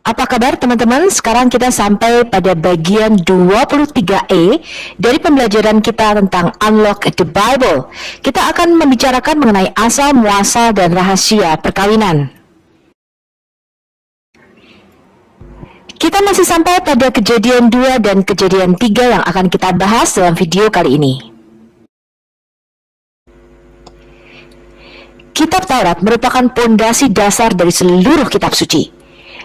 Apa kabar teman-teman? Sekarang kita sampai pada bagian 23E dari pembelajaran kita tentang Unlock the Bible. Kita akan membicarakan mengenai asal, muasal, dan rahasia perkawinan. Kita masih sampai pada kejadian 2 dan kejadian 3 yang akan kita bahas dalam video kali ini. Kitab Taurat merupakan pondasi dasar dari seluruh kitab suci.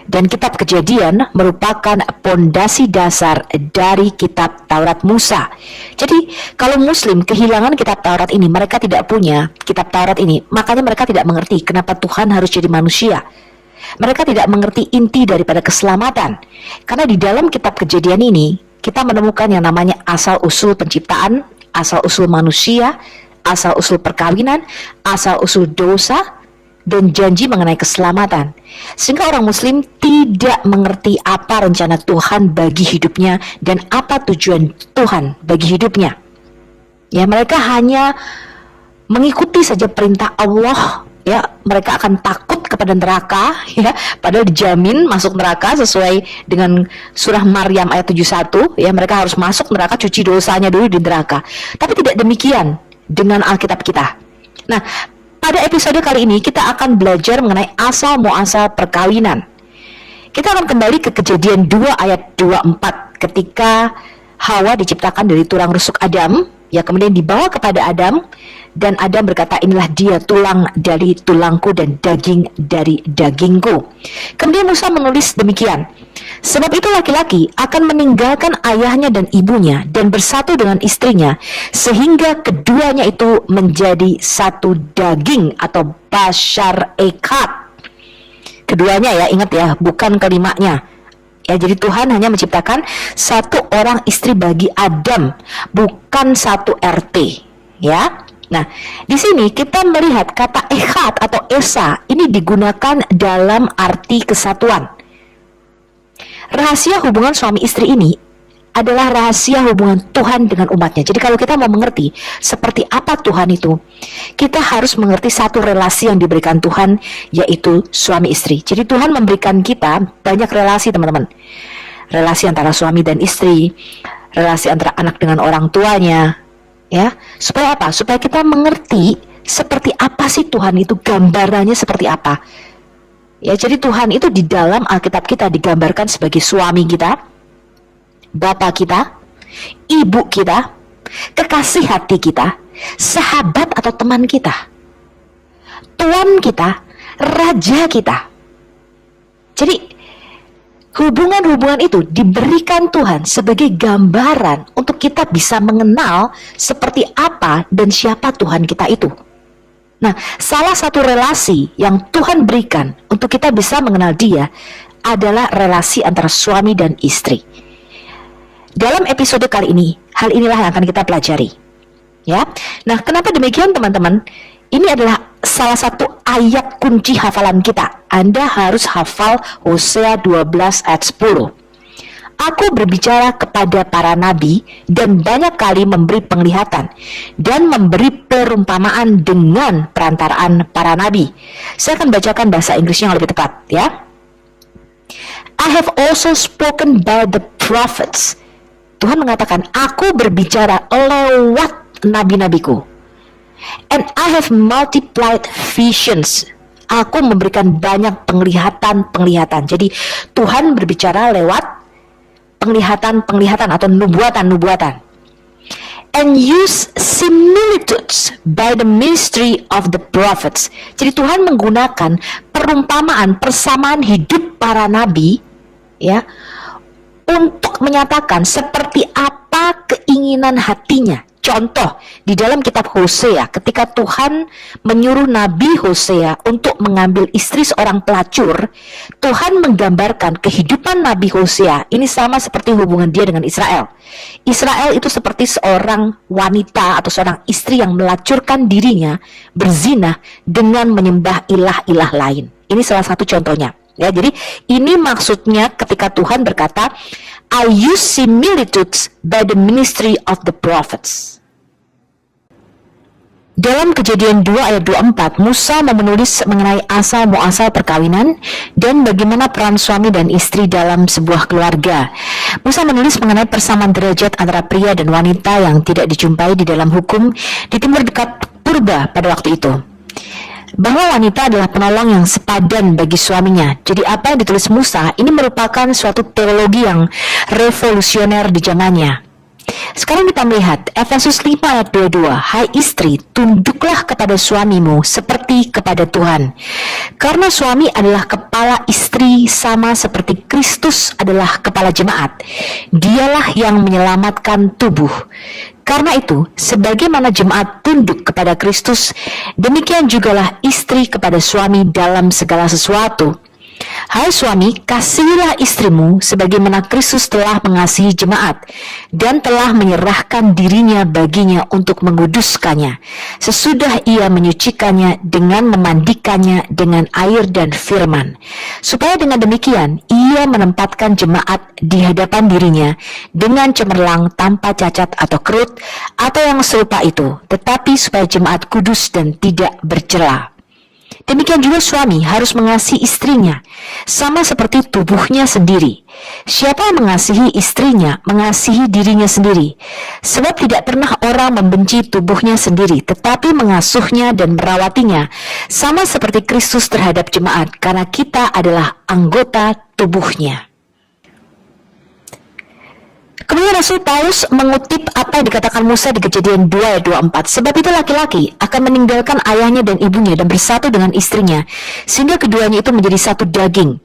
Dan kitab Kejadian merupakan pondasi dasar dari kitab Taurat Musa. Jadi kalau Muslim kehilangan kitab Taurat ini, mereka tidak punya kitab Taurat ini, makanya mereka tidak mengerti kenapa Tuhan harus jadi manusia. Mereka tidak mengerti inti daripada keselamatan. Karena di dalam kitab Kejadian ini, kita menemukan yang namanya asal-usul penciptaan, asal-usul manusia, asal-usul perkawinan, asal-usul dosa, dan janji mengenai keselamatan. Sehingga orang Muslim tidak mengerti apa rencana Tuhan bagi hidupnya dan apa tujuan Tuhan bagi hidupnya. Ya, mereka hanya mengikuti saja perintah Allah. Ya, mereka akan takut kepada neraka, ya, padahal dijamin masuk neraka sesuai dengan surah Maryam ayat 71. Ya, mereka harus masuk neraka, cuci dosanya dulu di neraka. Tapi tidak demikian dengan Alkitab kita. Nah, pada episode kali ini kita akan belajar mengenai asal muasal perkawinan. Kita akan kembali ke Kejadian 2 ayat 24 ketika Hawa diciptakan dari tulang rusuk Adam, ya, kemudian dibawa kepada Adam, dan Adam berkata, inilah dia, tulang dari tulangku dan daging dari dagingku. Kemudian Musa menulis demikian, sebab itu laki-laki akan meninggalkan ayahnya dan ibunya dan bersatu dengan istrinya, sehingga keduanya itu menjadi satu daging atau bashar ekad. Keduanya, ya, ingat ya, bukan kelimanya. Ya, jadi Tuhan hanya menciptakan satu orang istri bagi Adam, bukan satu RT, ya. Nah, di sini kita melihat kata ekad atau esa ini digunakan dalam arti kesatuan. Rahasia hubungan suami istri ini adalah rahasia hubungan Tuhan dengan umatnya. Jadi kalau kita mau mengerti seperti apa Tuhan itu, kita harus mengerti satu relasi yang diberikan Tuhan, yaitu suami istri. Jadi Tuhan memberikan kita banyak relasi, teman-teman. Relasi antara suami dan istri, relasi antara anak dengan orang tuanya, ya. Supaya apa? Supaya kita mengerti seperti apa sih Tuhan itu, gambarannya seperti apa. Ya, jadi Tuhan itu di dalam Alkitab kita digambarkan sebagai suami kita, bapak kita, ibu kita, kekasih hati kita, sahabat atau teman kita, tuan kita, raja kita. Jadi hubungan-hubungan itu diberikan Tuhan sebagai gambaran untuk kita bisa mengenal seperti apa dan siapa Tuhan kita itu. Nah, salah satu relasi yang Tuhan berikan untuk kita bisa mengenal Dia adalah relasi antara suami dan istri. Dalam episode kali ini, hal inilah yang akan kita pelajari. Ya. Nah, kenapa demikian, teman-teman? Ini adalah salah satu ayat kunci hafalan kita. Anda harus hafal Hosea 12 ayat 10. Aku berbicara kepada para nabi dan banyak kali memberi penglihatan dan memberi perumpamaan dengan perantaraan para nabi. Saya akan bacakan bahasa Inggrisnya yang lebih tepat, ya. I have also spoken by the prophets. Tuhan mengatakan, aku berbicara lewat nabi-nabiku. And I have multiplied visions. Aku memberikan banyak penglihatan-penglihatan. Jadi Tuhan berbicara lewat penglihatan-penglihatan atau nubuatan-nubuatan. And use similitudes by the ministry of the prophets. Jadi Tuhan menggunakan perumpamaan, persamaan hidup para nabi, ya, untuk menyatakan seperti apa keinginan hatinya. Contoh, di dalam kitab Hosea, ketika Tuhan menyuruh Nabi Hosea untuk mengambil istri seorang pelacur, Tuhan menggambarkan kehidupan Nabi Hosea. Ini sama seperti hubungan dia dengan Israel. Israel itu seperti seorang wanita atau seorang istri yang melacurkan dirinya, berzina dengan menyembah ilah-ilah lain. Ini salah satu contohnya. Ya, jadi ini maksudnya ketika Tuhan berkata, I use similitudes by the ministry of the prophets. Dalam Kejadian 2 ayat 24, Musa menulis mengenai asal muasal perkawinan dan bagaimana peran suami dan istri dalam sebuah keluarga. Musa menulis mengenai persamaan derajat antara pria dan wanita yang tidak dijumpai di dalam hukum di timur dekat Purba pada waktu itu. Bahwa wanita adalah penolong yang sepadan bagi suaminya. Jadi apa yang ditulis Musa ini merupakan suatu teologi yang revolusioner di zamannya. Sekarang kita melihat Efesus 5 ayat 22. Hai istri, tunduklah kepada suamimu seperti kepada Tuhan. Karena suami adalah kepala istri sama seperti Kristus adalah kepala jemaat. Dialah yang menyelamatkan tubuh. Karena itu, sebagaimana jemaat tunduk kepada Kristus, demikian jugalah istri kepada suami dalam segala sesuatu. Hai suami, kasihilah istrimu sebagaimana Kristus telah mengasihi jemaat dan telah menyerahkan dirinya baginya untuk menguduskannya, sesudah ia menyucikannya dengan memandikannya dengan air dan firman, supaya dengan demikian ia menempatkan jemaat di hadapan dirinya dengan cemerlang tanpa cacat atau kerut atau yang serupa itu, tetapi supaya jemaat kudus dan tidak bercela. Demikian juga suami harus mengasihi istrinya, sama seperti tubuhnya sendiri. Siapa yang mengasihi istrinya, mengasihi dirinya sendiri. Sebab tidak pernah orang membenci tubuhnya sendiri, tetapi mengasuhnya dan merawatinya, sama seperti Kristus terhadap jemaat, karena kita adalah anggota tubuhnya. Kemudian Rasul Paulus mengutip apa yang dikatakan Musa di Kejadian 2 ayat 24. Sebab itu laki-laki akan meninggalkan ayahnya dan ibunya dan bersatu dengan istrinya, sehingga keduanya itu menjadi satu daging.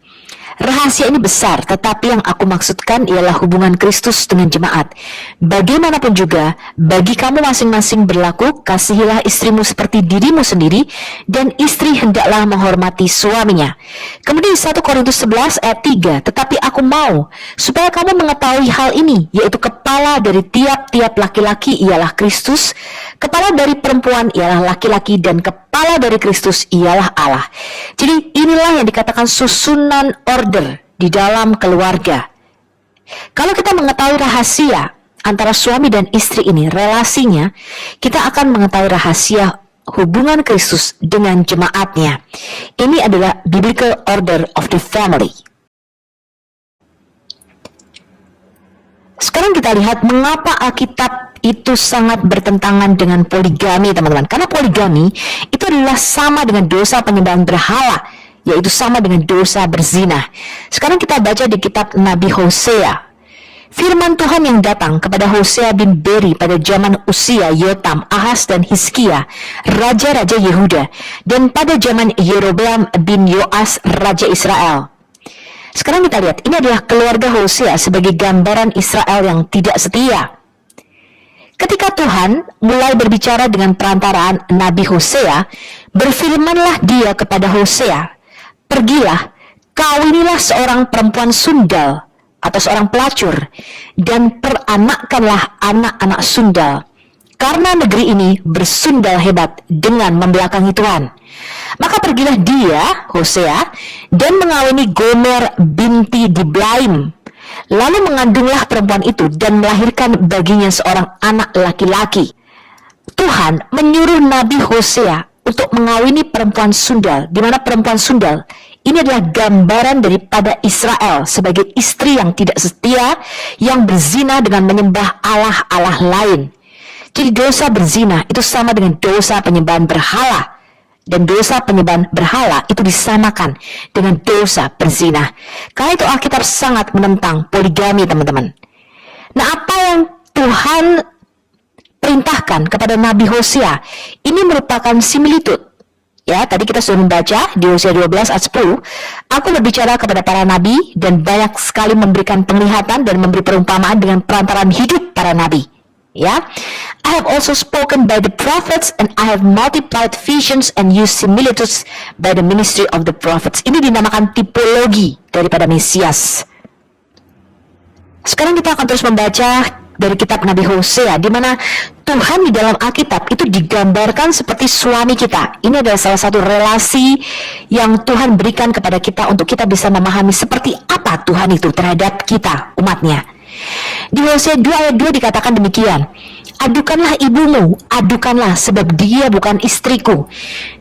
Rahasia ini besar, tetapi yang aku maksudkan ialah hubungan Kristus dengan jemaat. Bagaimanapun juga, bagi kamu masing-masing berlaku, kasihilah istrimu seperti dirimu sendiri, dan istri hendaklah menghormati suaminya. Kemudian 1 Korintus 11 ayat 3, tetapi aku mau, supaya kamu mengetahui hal ini, yaitu kepala dari tiap-tiap laki-laki ialah Kristus, kepala dari perempuan ialah laki-laki, dan kepala dari Kristus ialah Allah. Jadi inilah yang dikatakan susunan order di dalam keluarga. Kalau kita mengetahui rahasia antara suami dan istri ini, relasinya, kita akan mengetahui rahasia hubungan Kristus dengan jemaatnya. Ini adalah biblical order of the family. Sekarang kita lihat mengapa Alkitab itu sangat bertentangan dengan poligami, teman-teman. Karena poligami itu adalah sama dengan dosa penyembahan berhala, yaitu sama dengan dosa berzina. Sekarang kita baca di kitab Nabi Hosea. Firman Tuhan yang datang kepada Hosea bin Beri pada zaman Usia, Yotam, Ahaz, dan Hizkia, raja-raja Yehuda, dan pada zaman Yerobeam bin Yoas, raja Israel. Sekarang kita lihat, ini adalah keluarga Hosea sebagai gambaran Israel yang tidak setia. Ketika Tuhan mulai berbicara dengan perantaraan Nabi Hosea, berfirmanlah dia kepada Hosea, pergilah, kawinilah seorang perempuan sundal atau seorang pelacur, dan peranakkanlah anak-anak sundal, karena negeri ini bersundal hebat dengan membelakangi Tuhan. Maka pergilah dia, Hosea, dan mengawini Gomer binti Diblaim. Lalu mengandunglah perempuan itu dan melahirkan baginya seorang anak laki-laki. Tuhan menyuruh Nabi Hosea untuk mengawini perempuan sundal, di mana perempuan sundal ini adalah gambaran daripada Israel sebagai istri yang tidak setia, yang berzina dengan menyembah allah-allah lain. Jadi dosa berzina itu sama dengan dosa penyembahan berhala. Dan dosa penyembahan berhala itu disamakan dengan dosa berzina. Karena itu Alkitab sangat menentang poligami, teman-teman. Nah, apa yang Tuhan perintahkan kepada Nabi Hosea ini merupakan similitude. Ya, tadi kita sudah membaca di Hosea 12 ayat 10, aku berbicara kepada para nabi dan banyak sekali memberikan penglihatan dan memberi perumpamaan dengan perantaraan hidup para nabi. Ya, I have also spoken by the prophets and I have multiplied visions and used similitudes by the ministry of the prophets. Ini dinamakan tipologi daripada Mesias. Sekarang kita akan terus membaca dari kitab Nabi Hosea, di mana Tuhan di dalam Alkitab itu digambarkan seperti suami kita. Ini adalah salah satu relasi yang Tuhan berikan kepada kita untuk kita bisa memahami seperti apa Tuhan itu terhadap kita, umatnya. Di Hosea 2 ayat 2 dikatakan demikian, adukanlah ibumu, adukanlah, sebab dia bukan istriku,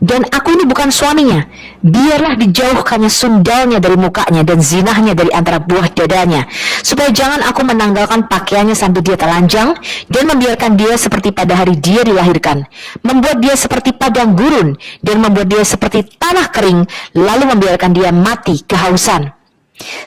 dan aku ini bukan suaminya. Biarlah dijauhkannya sundalnya dari mukanya dan zinahnya dari antara buah dadanya, supaya jangan aku menanggalkan pakaiannya sampai dia telanjang, dan membiarkan dia seperti pada hari dia dilahirkan, membuat dia seperti padang gurun, dan membuat dia seperti tanah kering, lalu membiarkan dia mati kehausan.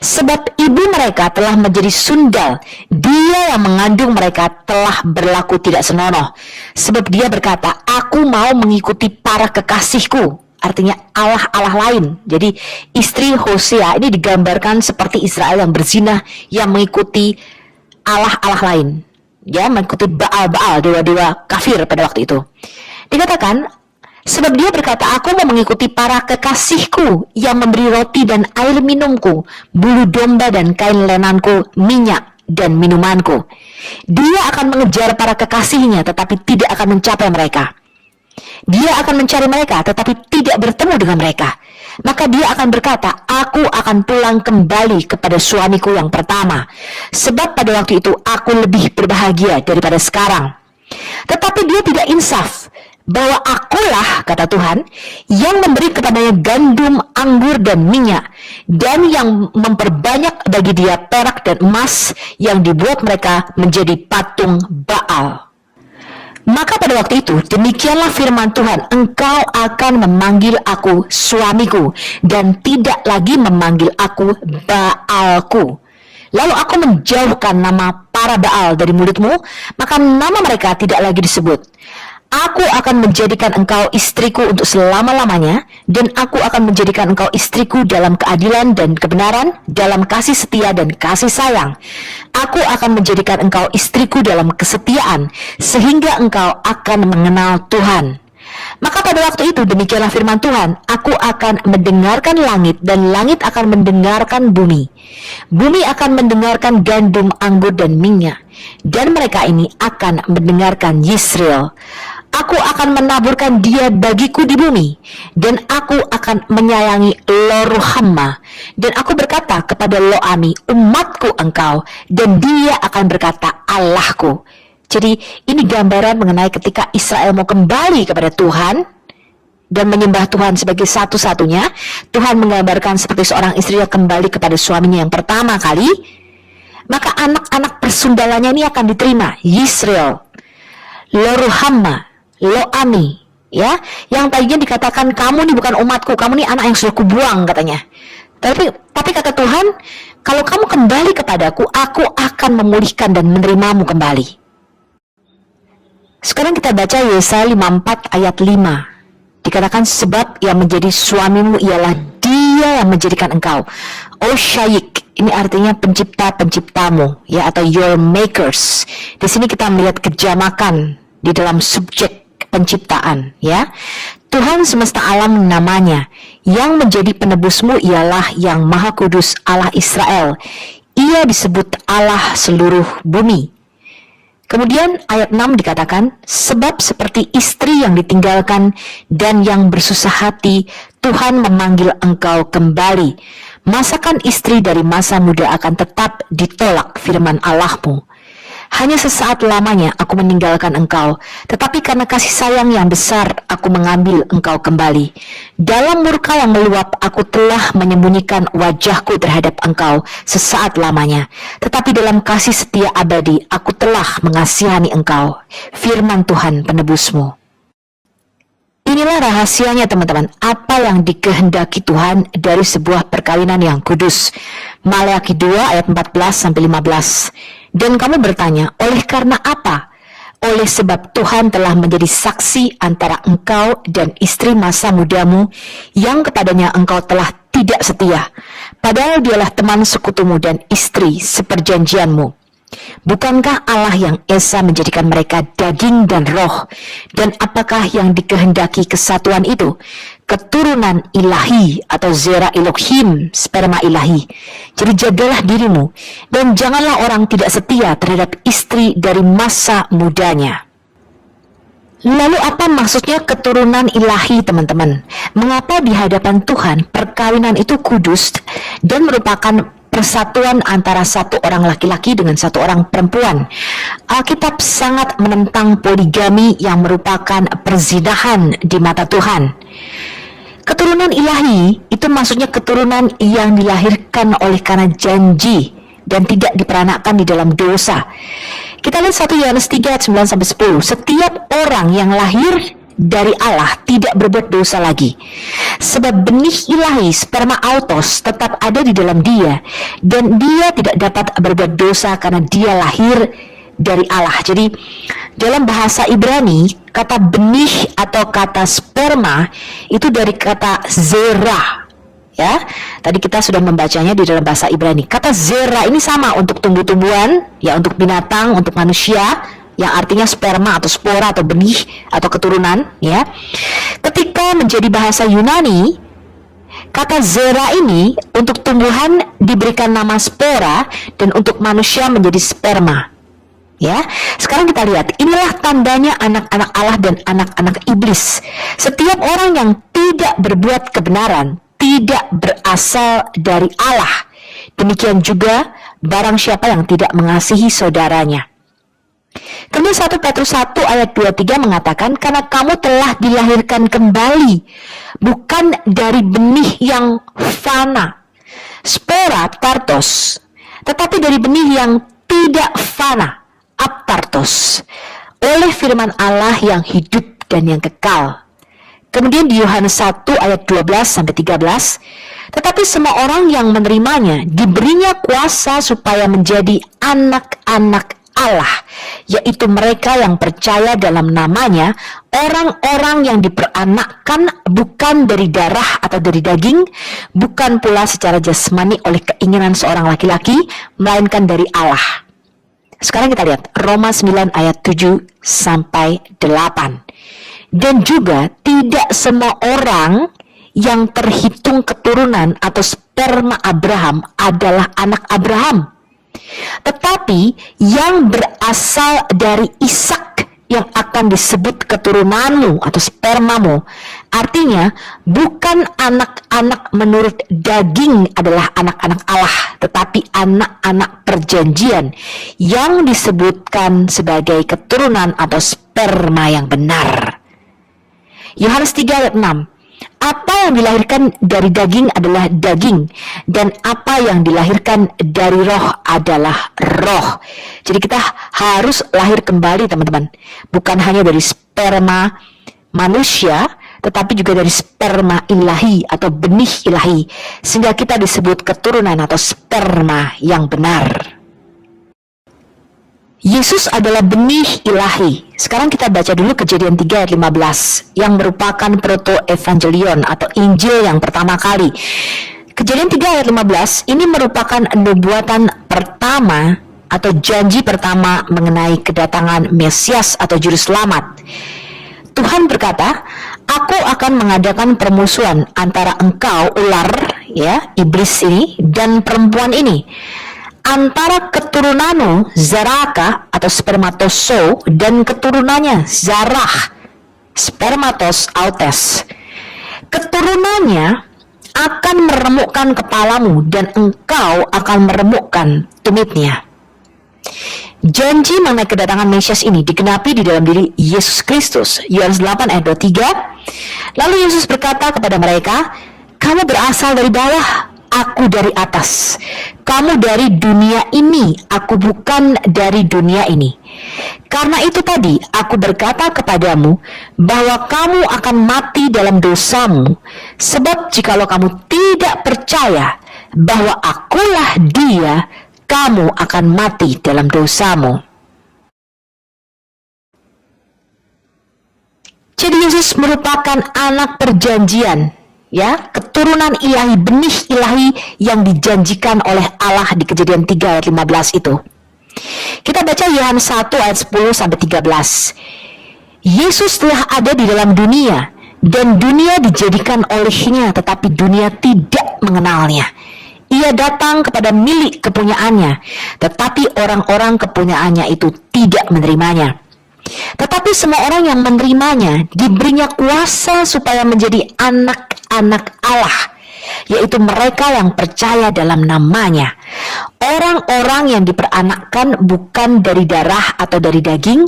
Sebab ibu mereka telah menjadi sundal, dia yang mengandung mereka telah berlaku tidak senonoh. Sebab dia berkata, aku mau mengikuti para kekasihku, artinya Allah-Allah lain. Jadi istri Hosea ini digambarkan seperti Israel yang berzina, yang mengikuti Allah-Allah lain, ya, mengikuti Baal-Baal, dewa-dewa kafir pada waktu itu. Dikatakan, sebab dia berkata, aku mau mengikuti para kekasihku yang memberi roti dan air minumku, bulu domba dan kain lenanku, minyak dan minumanku. Dia akan mengejar para kekasihnya tetapi tidak akan mencapai mereka. Dia akan mencari mereka tetapi tidak bertemu dengan mereka. Maka dia akan berkata, aku akan pulang kembali kepada suamiku yang pertama, sebab pada waktu itu aku lebih berbahagia daripada sekarang. Tetapi dia tidak insaf, bahwa akulah, kata Tuhan, yang memberi kepadanya gandum, anggur, dan minyak, dan yang memperbanyak bagi dia perak dan emas yang dibuat mereka menjadi patung Baal. Maka pada waktu itu, demikianlah firman Tuhan, engkau akan memanggil aku suamiku, dan tidak lagi memanggil aku Baalku. Lalu aku menjauhkan nama para Baal dari mulutmu, maka nama mereka tidak lagi disebut. Aku akan menjadikan engkau istriku untuk selama-lamanya, dan aku akan menjadikan engkau istriku dalam keadilan dan kebenaran, dalam kasih setia dan kasih sayang. Aku akan menjadikan engkau istriku dalam kesetiaan, sehingga engkau akan mengenal Tuhan. Maka pada waktu itu demikianlah firman Tuhan, aku akan mendengarkan langit, dan langit akan mendengarkan bumi. Bumi akan mendengarkan gandum, anggur, dan minyak, dan mereka ini akan mendengarkan Yisrael. Aku akan menaburkan dia bagiku di bumi, dan aku akan menyayangi Lo-Ruhamah. Dan aku berkata kepada Lo-Ami, umatku engkau, dan dia akan berkata, Allahku. Jadi ini gambaran mengenai ketika Israel mau kembali kepada Tuhan dan menyembah Tuhan sebagai satu-satunya. Tuhan menggambarkan seperti seorang istri yang kembali kepada suaminya yang pertama kali, maka anak-anak persundalannya ini akan diterima. Yisrael, Lo-Ruhamah, Lo-Ami, ya, yang tadinya dikatakan kamu ini bukan umatku, kamu ini anak yang sudah kubuang katanya. Tapi kata Tuhan, kalau kamu kembali kepadaku, aku akan memulihkan dan menerimamu kembali. Sekarang kita baca Yesaya 54 ayat 5. Dikatakan, sebab yang menjadi suamimu ialah dia yang menjadikan engkau. Oh Shaik, ini artinya pencipta-penciptamu, ya, atau your makers. Di sini kita melihat kejamakan di dalam subjek penciptaan, ya. Tuhan semesta alam namanya. Yang menjadi penebusmu ialah yang Maha Kudus, Allah Israel. Ia disebut Allah seluruh bumi. Kemudian ayat 6 dikatakan, sebab seperti istri yang ditinggalkan dan yang bersusah hati, Tuhan memanggil engkau kembali. Masakan istri dari masa muda akan tetap ditolak, firman Allahmu. Hanya sesaat lamanya aku meninggalkan engkau, tetapi karena kasih sayang yang besar aku mengambil engkau kembali. Dalam murka yang meluap aku telah menyembunyikan wajahku terhadap engkau sesaat lamanya, tetapi dalam kasih setia abadi aku telah mengasihani engkau, firman Tuhan penebusmu. Inilah rahasianya teman-teman, apa yang dikehendaki Tuhan dari sebuah perkawinan yang kudus. Maleakhi 2 ayat 14-15. Dan kamu bertanya, oleh karena apa? Oleh sebab Tuhan telah menjadi saksi antara engkau dan istri masa mudamu, yang kepadanya engkau telah tidak setia, padahal dialah teman sekutumu dan istri seperjanjianmu. Bukankah Allah yang esa menjadikan mereka daging dan roh? Dan apakah yang dikehendaki kesatuan itu? Keturunan ilahi atau zera Elohim, sperma ilahi. Jadi jagalah dirimu, dan janganlah orang tidak setia terhadap istri dari masa mudanya. Lalu apa maksudnya keturunan ilahi, teman-teman? Mengapa di hadapan Tuhan perkawinan itu kudus dan merupakan persatuan antara satu orang laki-laki dengan satu orang perempuan? Alkitab sangat menentang poligami yang merupakan perzinahan di mata Tuhan. Keturunan ilahi itu maksudnya keturunan yang dilahirkan oleh karena janji dan tidak diperanakkan di dalam dosa. Kita lihat 1 Yohanes 3 ayat 9-10. Setiap orang yang lahir dari Allah tidak berbuat dosa lagi, sebab benih ilahi sperma autos tetap ada di dalam dia, dan dia tidak dapat berbuat dosa karena dia lahir dari Allah. Jadi dalam bahasa Ibrani, kata benih atau kata sperma itu dari kata zera. Ya, tadi kita sudah membacanya di dalam bahasa Ibrani. Kata zera ini sama untuk tumbuh-tumbuhan, ya, untuk binatang, untuk manusia, yang artinya sperma atau spora atau benih atau keturunan, ya. Ketika menjadi bahasa Yunani, kata zera ini untuk tumbuhan diberikan nama spora dan untuk manusia menjadi sperma. Ya, sekarang kita lihat, inilah tandanya anak-anak Allah dan anak-anak iblis. Setiap orang yang tidak berbuat kebenaran tidak berasal dari Allah. Demikian juga barang siapa yang tidak mengasihi saudaranya. Kemudian 1 Petrus 1 ayat 23 mengatakan, karena kamu telah dilahirkan kembali, bukan dari benih yang fana, spora tartos, tetapi dari benih yang tidak fana, aptartos, oleh firman Allah yang hidup dan yang kekal. Kemudian di Yohanes 1 ayat 12-13, tetapi semua orang yang menerimanya diberinya kuasa supaya menjadi anak-anak Allah, yaitu mereka yang percaya dalam namanya, orang-orang yang diperanakkan bukan dari darah atau dari daging, bukan pula secara jasmani oleh keinginan seorang laki-laki, melainkan dari Allah. Sekarang kita lihat Roma 9 ayat 7-8. Dan juga tidak semua orang yang terhitung keturunan atau sperma Abraham adalah anak Abraham. Tetapi yang berasal dari Ishak yang akan disebut keturunanmu atau spermamu, artinya bukan anak-anak menurut daging adalah anak-anak Allah, tetapi anak-anak perjanjian yang disebutkan sebagai keturunan atau sperma yang benar. Yohanes 3 ayat 6. Apa yang dilahirkan dari daging adalah daging, dan apa yang dilahirkan dari roh adalah roh. Jadi kita harus lahir kembali, teman-teman. Bukan hanya dari sperma manusia, tetapi juga dari sperma ilahi atau benih ilahi, sehingga kita disebut keturunan atau sperma yang benar. Yesus adalah benih ilahi. Sekarang kita baca dulu Kejadian 3 ayat 15 yang merupakan proto-evangelion atau Injil yang pertama kali. Kejadian 3 ayat 15 ini merupakan nubuatan pertama atau janji pertama mengenai kedatangan Mesias atau Juru Selamat. Tuhan berkata, aku akan mengadakan permusuhan antara engkau, ular, ya, iblis ini, dan perempuan ini, antara keturunanmu Zaraka atau spermatozo dan keturunannya Zarah spermatos autes. Keturunannya akan meremukkan kepalamu dan engkau akan meremukkan tumitnya. Janji mengenai kedatangan Mesias ini digenapi di dalam diri Yesus Kristus. Yohanes 8 ayat 23. Lalu Yesus berkata kepada mereka, kamu berasal dari bawah, aku dari atas. Kamu dari dunia ini, aku bukan dari dunia ini. Karena itu tadi aku berkata kepadamu bahwa kamu akan mati dalam dosamu. Sebab jikalau kamu tidak percaya bahwa akulah Dia, kamu akan mati dalam dosamu. Jadi Yesus merupakan anak perjanjian, ya, keturunan ilahi, benih ilahi yang dijanjikan oleh Allah di Kejadian 3 ayat 15 itu. Kita baca Yohanes 1 ayat 10-13. Yesus telah ada di dalam dunia, dan dunia dijadikan olehnya, tetapi dunia tidak mengenalnya. Ia datang kepada milik kepunyaannya, tetapi orang-orang kepunyaannya itu tidak menerimanya. Tetapi semua orang yang menerimanya diberinya kuasa supaya menjadi anak-anak Allah, yaitu mereka yang percaya dalam namanya. Orang-orang yang diperanakkan bukan dari darah atau dari daging,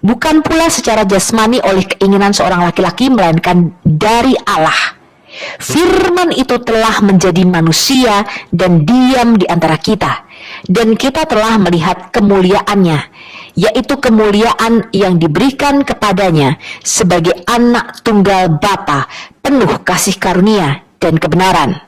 bukan pula secara jasmani oleh keinginan seorang laki-laki, melainkan dari Allah. Firman itu telah menjadi manusia dan diam di antara kita, dan kita telah melihat kemuliaannya, yaitu kemuliaan yang diberikan kepadanya sebagai anak tunggal Bapa, penuh kasih karunia dan kebenaran.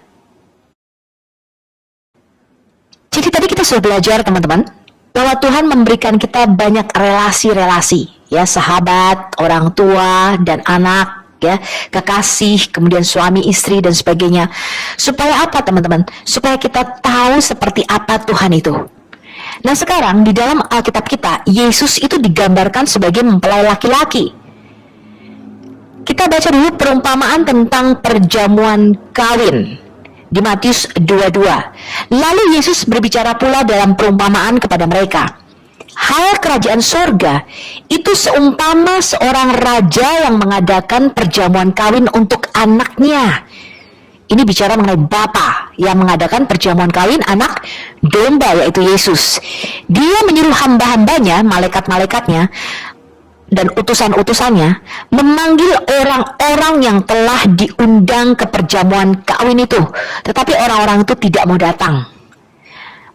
Jadi tadi kita sudah belajar, teman-teman, bahwa Tuhan memberikan kita banyak relasi-relasi, ya, sahabat, orang tua dan anak, ya, kekasih, kemudian suami, istri, dan sebagainya. Supaya apa, teman-teman? Supaya kita tahu seperti apa Tuhan itu. Nah, sekarang di dalam Alkitab kita, Yesus itu digambarkan sebagai mempelai laki-laki. Kita baca dulu perumpamaan tentang perjamuan kawin di Matius 22. Lalu Yesus berbicara pula dalam perumpamaan kepada mereka. Hal kerajaan sorga itu seumpama seorang raja yang mengadakan perjamuan kawin untuk anaknya. Ini bicara mengenai Bapa yang mengadakan perjamuan kawin anak domba, yaitu Yesus. Dia menyuruh hamba-hambanya, malaikat-malaikatnya, dan utusan-utusannya memanggil orang-orang yang telah diundang ke perjamuan kawin itu. Tetapi orang-orang itu tidak mau datang.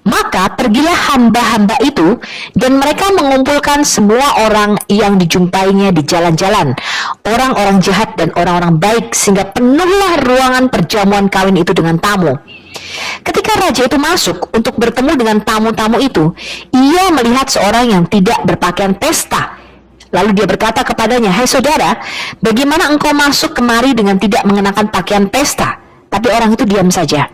Maka pergilah hamba-hamba itu, dan mereka mengumpulkan semua orang yang dijumpainya di jalan-jalan, orang-orang jahat dan orang-orang baik, sehingga penuhlah ruangan perjamuan kawin itu dengan tamu. Ketika raja itu masuk untuk bertemu dengan tamu-tamu itu, ia melihat seorang yang tidak berpakaian pesta. Lalu dia berkata kepadanya, "Hai saudara, bagaimana engkau masuk kemari dengan tidak mengenakan pakaian pesta?" Tapi orang itu diam saja.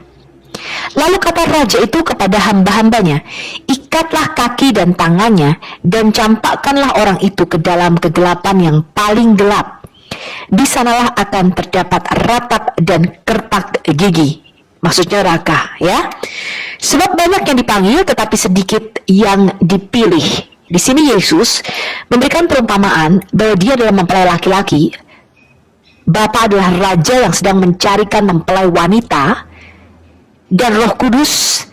Lalu kata raja itu kepada hamba-hambanya, "Ikatlah kaki dan tangannya, dan campakkanlah orang itu ke dalam kegelapan yang paling gelap. Di sanalah akan terdapat ratap dan kertak gigi." Maksudnya neraka, ya. Sebab banyak yang dipanggil, tetapi sedikit yang dipilih. Di sini Yesus memberikan perumpamaan bahwa dia adalah mempelai laki-laki. Bapa adalah raja yang sedang mencarikan mempelai wanita, dan Roh Kudus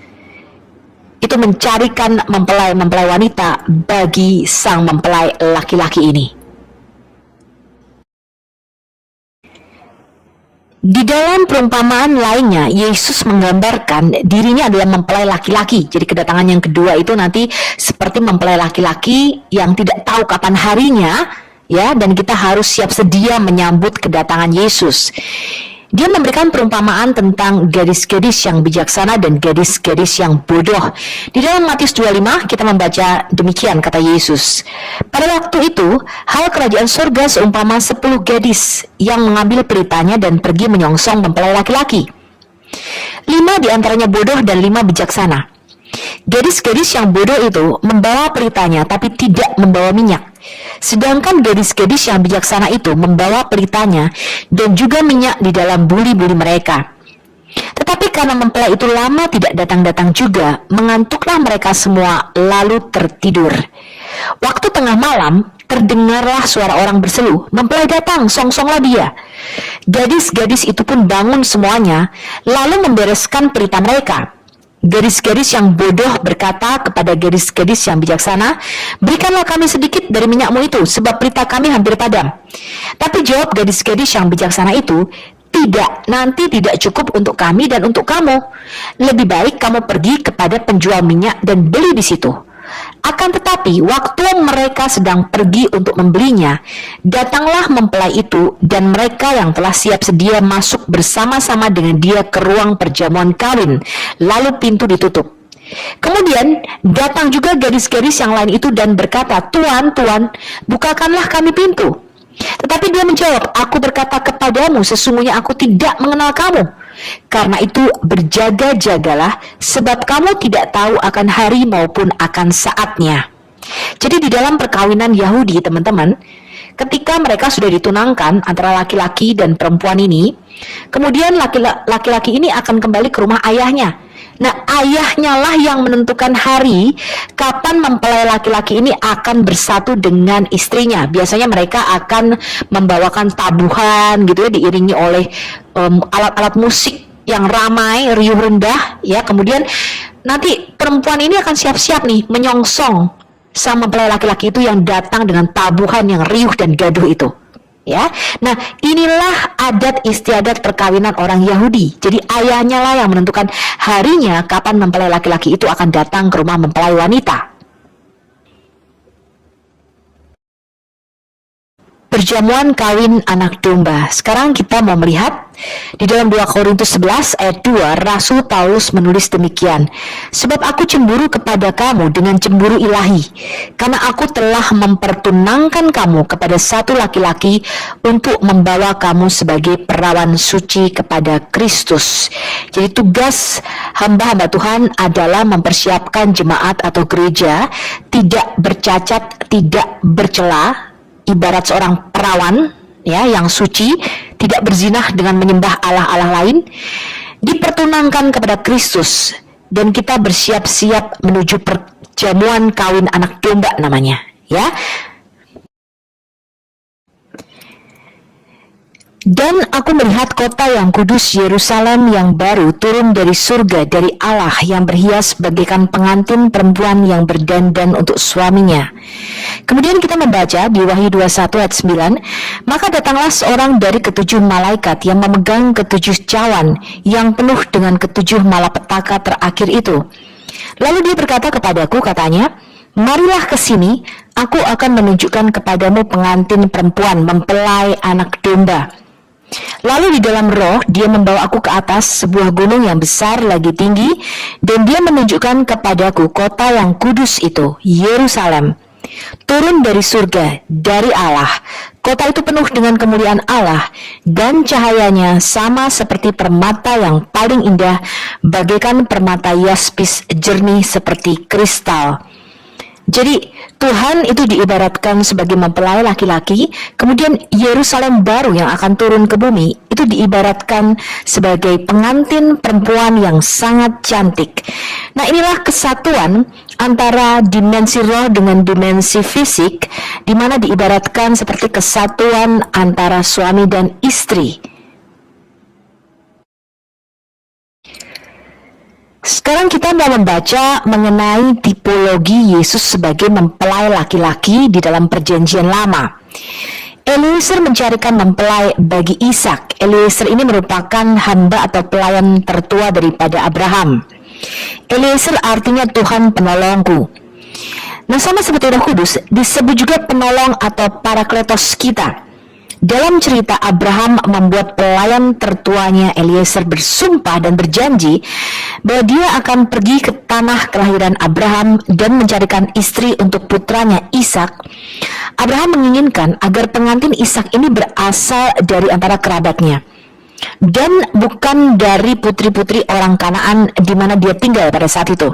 itu mencarikan mempelai-mempelai wanita bagi sang mempelai laki-laki ini. Di dalam perumpamaan lainnya, Yesus menggambarkan dirinya adalah mempelai laki-laki. Jadi kedatangan yang kedua itu nanti seperti mempelai laki-laki yang tidak tahu kapan harinya, ya, dan kita harus siap sedia menyambut kedatangan Yesus. Dia memberikan perumpamaan tentang gadis-gadis yang bijaksana dan gadis-gadis yang bodoh. Di dalam Matius 25 kita membaca demikian kata Yesus. Pada waktu itu, hal kerajaan surga seumpama 10 gadis yang mengambil peritanya dan pergi menyongsong mempelai laki-laki. 5 diantaranya bodoh dan 5 bijaksana. Gadis-gadis yang bodoh itu membawa peritanya tapi tidak membawa minyak. Sedangkan gadis-gadis yang bijaksana itu membawa peritanya dan juga minyak di dalam buli-buli mereka. Tetapi karena mempelai itu lama tidak datang-datang juga, mengantuklah mereka semua lalu tertidur. Waktu tengah malam, terdengarlah suara orang berseru, "Mempelai datang, songsonglah dia." Gadis-gadis itu pun bangun semuanya, lalu membereskan perita mereka. Gadis-gadis yang bodoh berkata kepada gadis-gadis yang bijaksana, "Berikanlah kami sedikit dari minyakmu itu, sebab perita kami hampir padam." Tapi jawab gadis-gadis yang bijaksana itu, "Tidak, nanti tidak cukup untuk kami dan untuk kamu. Lebih baik kamu pergi kepada penjual minyak dan beli di situ." Akan tetapi, waktu mereka sedang pergi untuk membelinya, datanglah mempelai itu, dan mereka yang telah siap sedia masuk bersama-sama dengan dia ke ruang perjamuan kawin, lalu pintu ditutup. Kemudian datang juga gadis-gadis yang lain itu dan berkata, "Tuan, Tuan, bukakanlah kami pintu." Tetapi dia menjawab, "Aku berkata kepadamu, sesungguhnya aku tidak mengenal kamu. Karena itu berjaga-jagalah, sebab kamu tidak tahu akan hari maupun akan saatnya." Jadi di dalam perkawinan Yahudi, teman-teman, ketika mereka sudah ditunangkan antara laki-laki dan perempuan ini, kemudian laki-laki ini akan kembali ke rumah ayahnya. Nah, ayahnya lah yang menentukan hari kapan mempelai laki-laki ini akan bersatu dengan istrinya. Biasanya mereka akan membawakan tabuhan gitu ya, diiringi oleh alat-alat musik yang ramai, riuh rendah ya. Kemudian nanti perempuan ini akan siap-siap nih menyongsong sama mempelai laki-laki itu yang datang dengan tabuhan yang riuh dan gaduh itu. Ya, nah inilah adat istiadat perkawinan orang Yahudi. Jadi ayahnya lah yang menentukan harinya kapan mempelai laki-laki itu akan datang ke rumah mempelai wanita. Perjamuan kawin anak domba. Sekarang kita mau melihat di dalam 2 Korintus 11 ayat 2, Rasul Paulus menulis demikian. Sebab aku cemburu kepada kamu dengan cemburu ilahi, karena aku telah mempertunangkan kamu kepada satu laki-laki untuk membawa kamu sebagai perawan suci kepada Kristus. Jadi tugas hamba-hamba Tuhan adalah mempersiapkan jemaat atau gereja tidak bercacat, tidak bercela, ibarat seorang perawan ya yang suci, tidak berzinah dengan menyembah allah-allah lain, dipertunangkan kepada Kristus, dan kita bersiap-siap menuju perjamuan kawin anak domba namanya ya. Dan aku melihat kota yang kudus Yerusalem yang baru turun dari surga dari Allah, yang berhias bagaikan pengantin perempuan yang berdandan untuk suaminya. Kemudian kita membaca di Wahyu 21 ayat 9, maka datanglah seorang dari ketujuh malaikat yang memegang ketujuh cawan yang penuh dengan ketujuh malapetaka terakhir itu. Lalu dia berkata kepadaku, katanya, marilah ke sini, aku akan menunjukkan kepadamu pengantin perempuan, mempelai anak domba. Lalu di dalam roh dia membawa aku ke atas sebuah gunung yang besar lagi tinggi, dan dia menunjukkan kepadaku kota yang kudus itu, Yerusalem, turun dari surga, dari Allah. Kota itu penuh dengan kemuliaan Allah, dan cahayanya sama seperti permata yang paling indah, bagaikan permata yaspis jernih seperti kristal. Jadi Tuhan itu diibaratkan sebagai mempelai laki-laki, kemudian Yerusalem baru yang akan turun ke bumi itu diibaratkan sebagai pengantin perempuan yang sangat cantik. Nah, inilah kesatuan antara dimensi roh dengan dimensi fisik, di mana diibaratkan seperti kesatuan antara suami dan istri. Sekarang kita mau membaca mengenai tipologi Yesus sebagai mempelai laki-laki di dalam perjanjian lama. Eliezer mencarikan mempelai bagi Ishak. Eliezer ini merupakan hamba atau pelayan tertua daripada Abraham. Eliezer artinya Tuhan penolongku. Nah, sama seperti Roh Kudus, disebut juga penolong atau parakletos kita. Dalam cerita, Abraham membuat pelayan tertuanya Eliezer bersumpah dan berjanji bahwa dia akan pergi ke tanah kelahiran Abraham dan mencarikan istri untuk putranya Ishak. Abraham menginginkan agar pengantin Ishak ini berasal dari antara kerabatnya dan bukan dari putri-putri orang Kanaan di mana dia tinggal pada saat itu.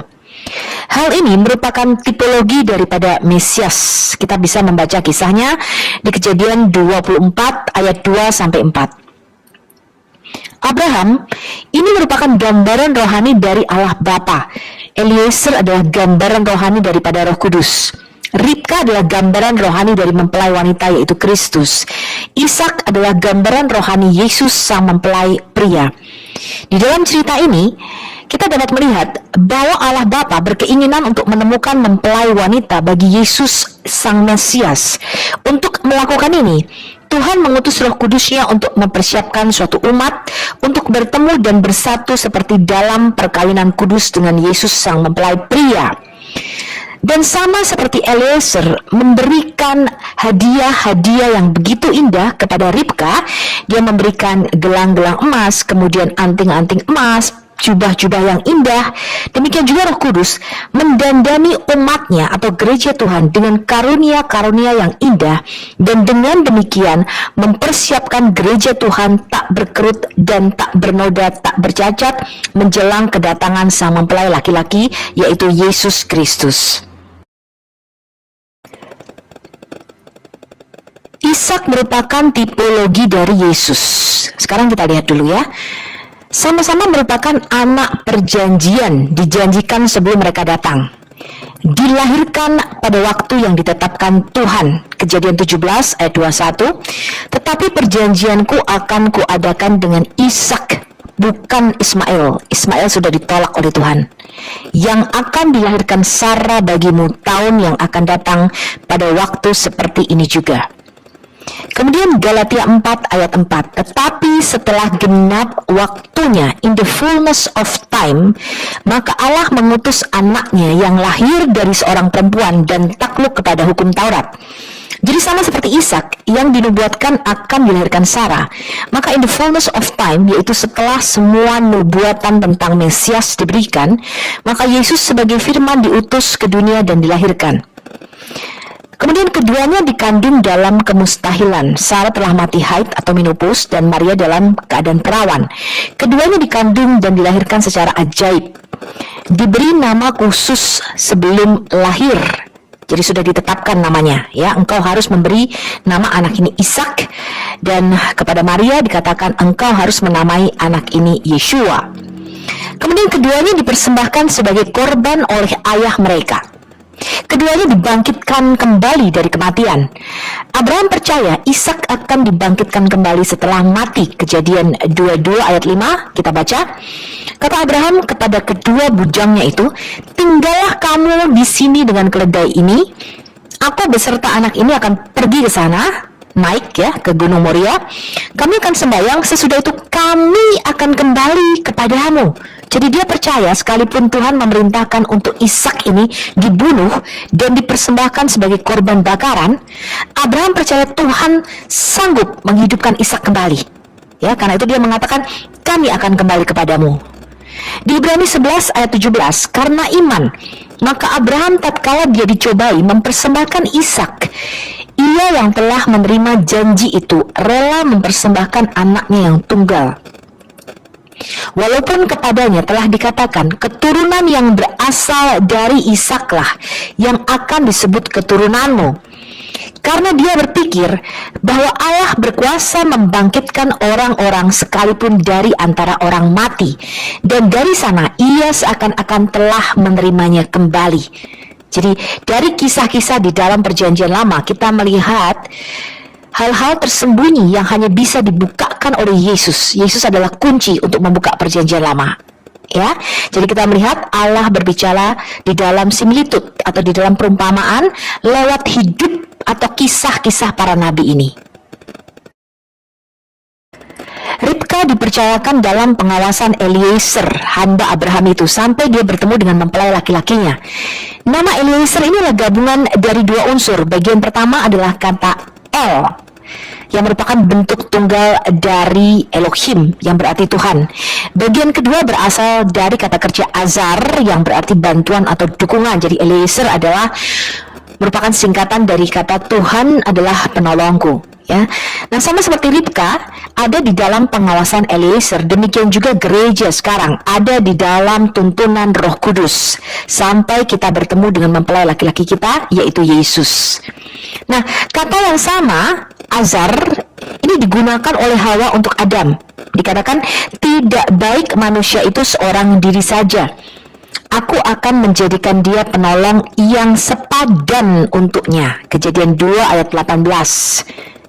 Hal ini merupakan tipologi daripada Mesias. Kita bisa membaca kisahnya di Kejadian 24 ayat 2 sampai 4. Abraham ini merupakan gambaran rohani dari Allah Bapa. Eliezer adalah gambaran rohani daripada Roh Kudus. Ribka adalah gambaran rohani dari mempelai wanita, yaitu Kristus. Ishak adalah gambaran rohani Yesus sang mempelai pria. Di dalam cerita ini kita dapat melihat bahwa Allah Bapa berkeinginan untuk menemukan mempelai wanita bagi Yesus sang Mesias. Untuk melakukan ini, Tuhan mengutus Roh Kudus-Nya untuk mempersiapkan suatu umat untuk bertemu dan bersatu seperti dalam perkawinan kudus dengan Yesus sang mempelai pria. Dan sama seperti Eliezer memberikan hadiah-hadiah yang begitu indah kepada Ribka, dia memberikan gelang-gelang emas, kemudian anting-anting emas, jubah-jubah yang indah. Demikian juga Roh Kudus mendandani umatnya atau gereja Tuhan dengan karunia-karunia yang indah, dan dengan demikian mempersiapkan gereja Tuhan tak berkerut dan tak bernoda, tak bercacat menjelang kedatangan sang mempelai laki-laki, yaitu Yesus Kristus. Ishak merupakan tipologi dari Yesus. Sekarang kita lihat dulu ya. sama-sama merupakan anak perjanjian, dijanjikan sebelum mereka datang. Dilahirkan pada waktu yang ditetapkan Tuhan, Kejadian 17 ayat 21, tetapi perjanjianku akan kuadakan dengan Ishak, bukan Ismail. Ismail sudah ditolak oleh Tuhan. Yang akan dilahirkan Sarah bagimu tahun yang akan datang pada waktu seperti ini juga. Kemudian Galatia 4 ayat 4, tetapi setelah genap waktunya, in the fullness of time, maka Allah mengutus anaknya yang lahir dari seorang perempuan dan takluk kepada hukum Taurat. Jadi sama seperti Ishak yang dinubuatkan akan dilahirkan Sarah, maka in the fullness of time, yaitu setelah semua nubuatan tentang Mesias diberikan, maka Yesus sebagai firman diutus ke dunia dan dilahirkan. Kemudian keduanya dikandung dalam kemustahilan. Sarah telah mati haid atau menopause dan Maria dalam keadaan perawan. Keduanya dikandung dan dilahirkan secara ajaib. Diberi nama khusus sebelum lahir. Jadi sudah ditetapkan namanya, ya. Engkau harus memberi nama anak ini Ishak, dan kepada Maria dikatakan engkau harus menamai anak ini Yeshua. Kemudian keduanya dipersembahkan sebagai korban oleh ayah mereka. Keduanya dibangkitkan kembali dari kematian. Abraham percaya Ishak akan dibangkitkan kembali setelah mati. Kejadian 22 ayat 5 kita baca. Kata Abraham kepada kedua bujangnya itu, tinggallah kamu di sini dengan keledai ini. Aku beserta anak ini akan pergi ke sana, naik ya ke Gunung Moria. Kami akan sembahyang, sesudah itu kami akan kembali kepadamu. Jadi dia percaya sekalipun Tuhan memerintahkan untuk Ishak ini dibunuh dan dipersembahkan sebagai korban bakaran, Abraham percaya Tuhan sanggup menghidupkan Ishak kembali. Ya, karena itu dia mengatakan kami akan kembali kepadamu. Di Ibrani 11 ayat 17, karena iman, maka Abraham tatkala dia dicobai mempersembahkan Ishak, ia yang telah menerima janji itu rela mempersembahkan anaknya yang tunggal. Walaupun kepadanya telah dikatakan keturunan yang berasal dari Ishaklah yang akan disebut keturunanmu. Karena dia berpikir bahwa Allah berkuasa membangkitkan orang-orang sekalipun dari antara orang mati, dan dari sana ia seakan-akan telah menerimanya kembali. Jadi dari kisah-kisah di dalam perjanjian lama kita melihat hal-hal tersembunyi yang hanya bisa dibukakan oleh Yesus. Yesus adalah kunci untuk membuka perjanjian lama. Ya, jadi kita melihat Allah berbicara di dalam similitude atau di dalam perumpamaan lewat hidup atau kisah-kisah para nabi ini. Ribka dipercayakan dalam pengawasan Eliezer, hamba Abraham itu, sampai dia bertemu dengan mempelai laki-lakinya. Nama Eliezer ini adalah gabungan dari dua unsur. Bagian pertama adalah kata El, yang merupakan bentuk tunggal dari Elohim, yang berarti Tuhan. Bagian kedua berasal dari kata kerja azar, yang berarti bantuan atau dukungan. Jadi Eliezer adalah merupakan singkatan dari kata Tuhan adalah penolongku. Ya, nah sama seperti Ribka ada di dalam pengawasan Eliezer, demikian juga gereja sekarang ada di dalam tuntunan Roh Kudus sampai kita bertemu dengan mempelai laki-laki kita, yaitu Yesus. Nah, kata yang sama azar ini digunakan oleh Hawa untuk Adam. Dikatakan tidak baik manusia itu seorang diri saja. Aku akan menjadikan dia penolong yang sepadan untuknya. Kejadian 2 ayat 18.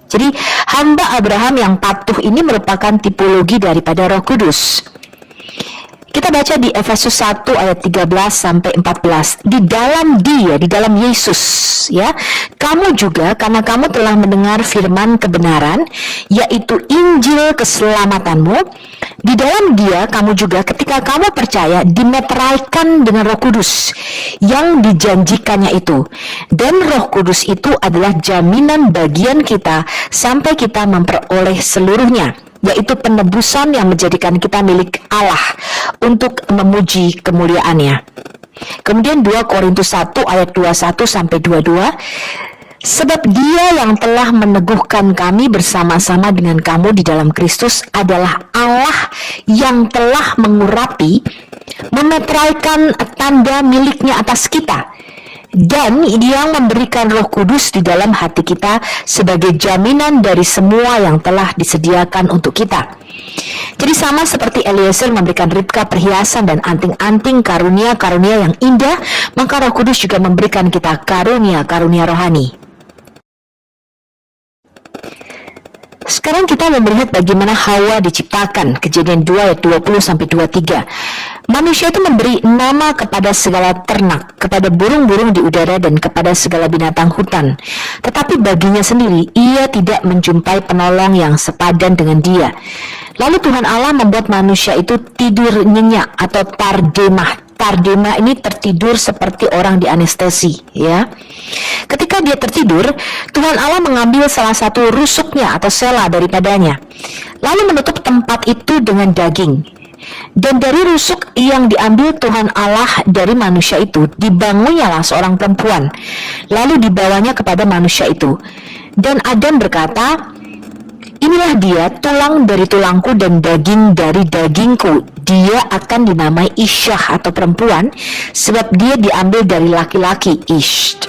Jadi hamba Abraham yang patuh ini merupakan tipologi daripada Roh Kudus. Kita baca di Efesus 1 ayat 13 sampai 14. Di dalam dia, di dalam Yesus, ya, kamu juga karena kamu telah mendengar firman kebenaran, yaitu Injil keselamatanmu. Di dalam dia kamu juga ketika kamu percaya dimeteraikan dengan Roh Kudus yang dijanjikannya itu. Dan Roh Kudus itu adalah jaminan bagian kita sampai kita memperoleh seluruhnya, yaitu penebusan yang menjadikan kita milik Allah untuk memuji kemuliaannya. Kemudian 2 Korintus 1 ayat 21 sampai 22. Sebab dia yang telah meneguhkan kami bersama-sama dengan kamu di dalam Kristus adalah Allah yang telah mengurapi, memeteraikan tanda miliknya atas kita, dan yang memberikan Roh Kudus di dalam hati kita sebagai jaminan dari semua yang telah disediakan untuk kita. Jadi sama seperti Eliezer memberikan Ribka perhiasan dan anting-anting karunia-karunia yang indah, maka Roh Kudus juga memberikan kita karunia-karunia rohani. Sekarang kita melihat bagaimana Hawa diciptakan, Kejadian 2 ayat 20-23. Manusia itu memberi nama kepada segala ternak, kepada burung-burung di udara dan kepada segala binatang hutan. Tetapi baginya sendiri, ia tidak menjumpai penolong yang sepadan dengan dia. Lalu Tuhan Allah membuat manusia itu tidur nyenyak atau tardemah. Tardemah ini tertidur seperti orang di anestesi, ya. Ketika dia tertidur, Tuhan Allah mengambil salah satu rusuknya atau sela daripadanya, lalu menutup tempat itu dengan daging. Dan dari rusuk yang diambil Tuhan Allah dari manusia itu, dibangunnyalah seorang perempuan, lalu dibawanya kepada manusia itu. Dan Adam berkata, "Inilah dia, tulang dari tulangku dan daging dari dagingku. Dia akan dinamai Isyah atau perempuan, sebab dia diambil dari laki-laki, Ish."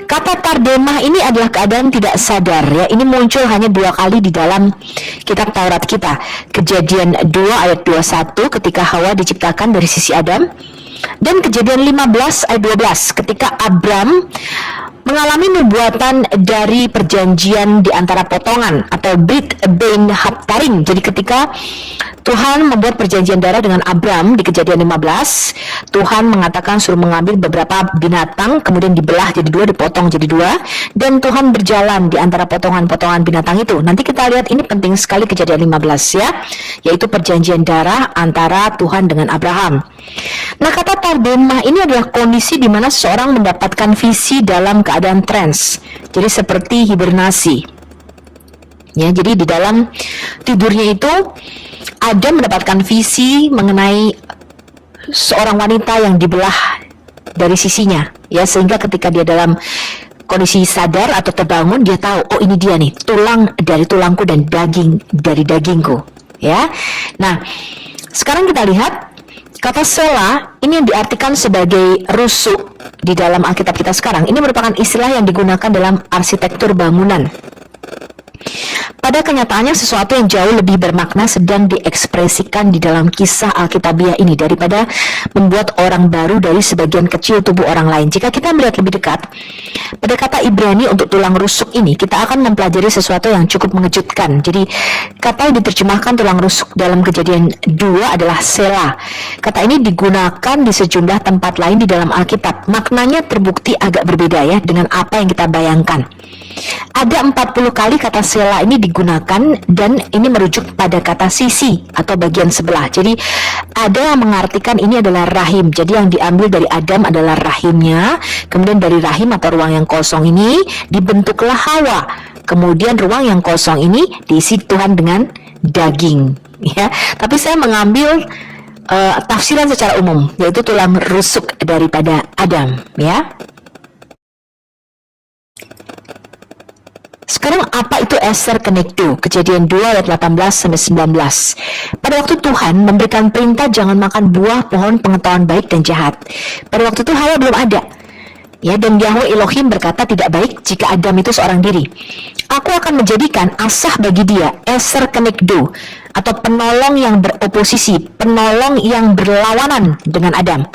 Kata tardemah ini adalah keadaan tidak sadar, ya. Ini muncul hanya 2 kali di dalam kitab Taurat kita. Kejadian 2 ayat 21 ketika Hawa diciptakan dari sisi Adam, dan Kejadian 15 ayat 12 ketika Abram mengalami nubuatan dari perjanjian di antara potongan atau Brit Bein Haptarim. Jadi ketika Tuhan membuat perjanjian darah dengan Abram di Kejadian 15, Tuhan mengatakan suruh mengambil beberapa binatang, kemudian dibelah jadi 2, dipotong jadi 2, dan Tuhan berjalan di antara potongan-potongan binatang itu. Nanti kita lihat, ini penting sekali Kejadian 15, ya, yaitu perjanjian darah antara Tuhan dengan Abraham. Nah, kata tardemah ini adalah kondisi di mana seseorang mendapatkan visi dalam keadaan trance. Jadi seperti hibernasi. Ya, jadi di dalam tidurnya itu Adam mendapatkan visi mengenai seorang wanita yang dibelah dari sisinya, ya, sehingga ketika dia dalam kondisi sadar atau terbangun, dia tahu, oh ini dia nih, tulang dari tulangku dan daging dari dagingku, ya. Nah, sekarang kita lihat kata sela ini yang diartikan sebagai rusuk di dalam Alkitab kita sekarang. Ini merupakan istilah yang digunakan dalam arsitektur bangunan. Pada kenyataannya sesuatu yang jauh lebih bermakna sedang diekspresikan di dalam kisah Alkitabiah ini daripada membuat orang baru dari sebagian kecil tubuh orang lain. Jika kita melihat lebih dekat pada kata Ibrani untuk tulang rusuk ini, kita akan mempelajari sesuatu yang cukup mengejutkan. Jadi kata yang diterjemahkan tulang rusuk dalam Kejadian 2 adalah sela. Kata ini digunakan di sejumlah tempat lain di dalam Alkitab. Maknanya terbukti agak berbeda, ya, dengan apa yang kita bayangkan. Ada 40 kali kata sela ini digunakan, dan ini merujuk pada kata sisi atau bagian sebelah. Jadi ada yang mengartikan ini adalah rahim. Jadi yang diambil dari Adam adalah rahimnya, kemudian dari rahim atau ruang yang kosong ini dibentuklah Hawa. Kemudian ruang yang kosong ini diisi Tuhan dengan daging, ya. Tapi saya mengambil tafsiran secara umum, yaitu tulang rusuk daripada Adam, ya. Sekarang apa itu Eser Kenegdo? Kejadian 2 ayat 18-19. Pada waktu Tuhan memberikan perintah jangan makan buah pohon pengetahuan baik dan jahat. Pada waktu itu Hawa belum ada. Ya, dan Yahweh Elohim berkata tidak baik jika Adam itu seorang diri. Aku akan menjadikan asah bagi dia, Eser Kenegdo, atau penolong yang beroposisi, penolong yang berlawanan dengan Adam.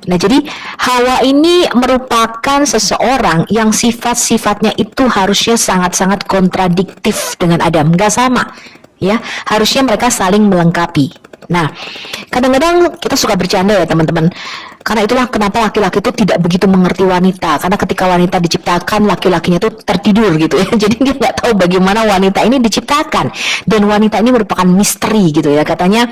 Nah, jadi Hawa ini merupakan seseorang yang sifat-sifatnya itu harusnya sangat-sangat kontradiktif dengan Adam, nggak sama, ya. Harusnya mereka saling melengkapi. Nah, kadang-kadang kita suka bercanda, ya teman-teman. Karena itulah kenapa laki-laki itu tidak begitu mengerti wanita. Karena ketika wanita diciptakan, laki-lakinya itu tertidur gitu, ya. Jadi dia nggak tahu bagaimana wanita ini diciptakan. Dan wanita ini merupakan misteri gitu, ya. Katanya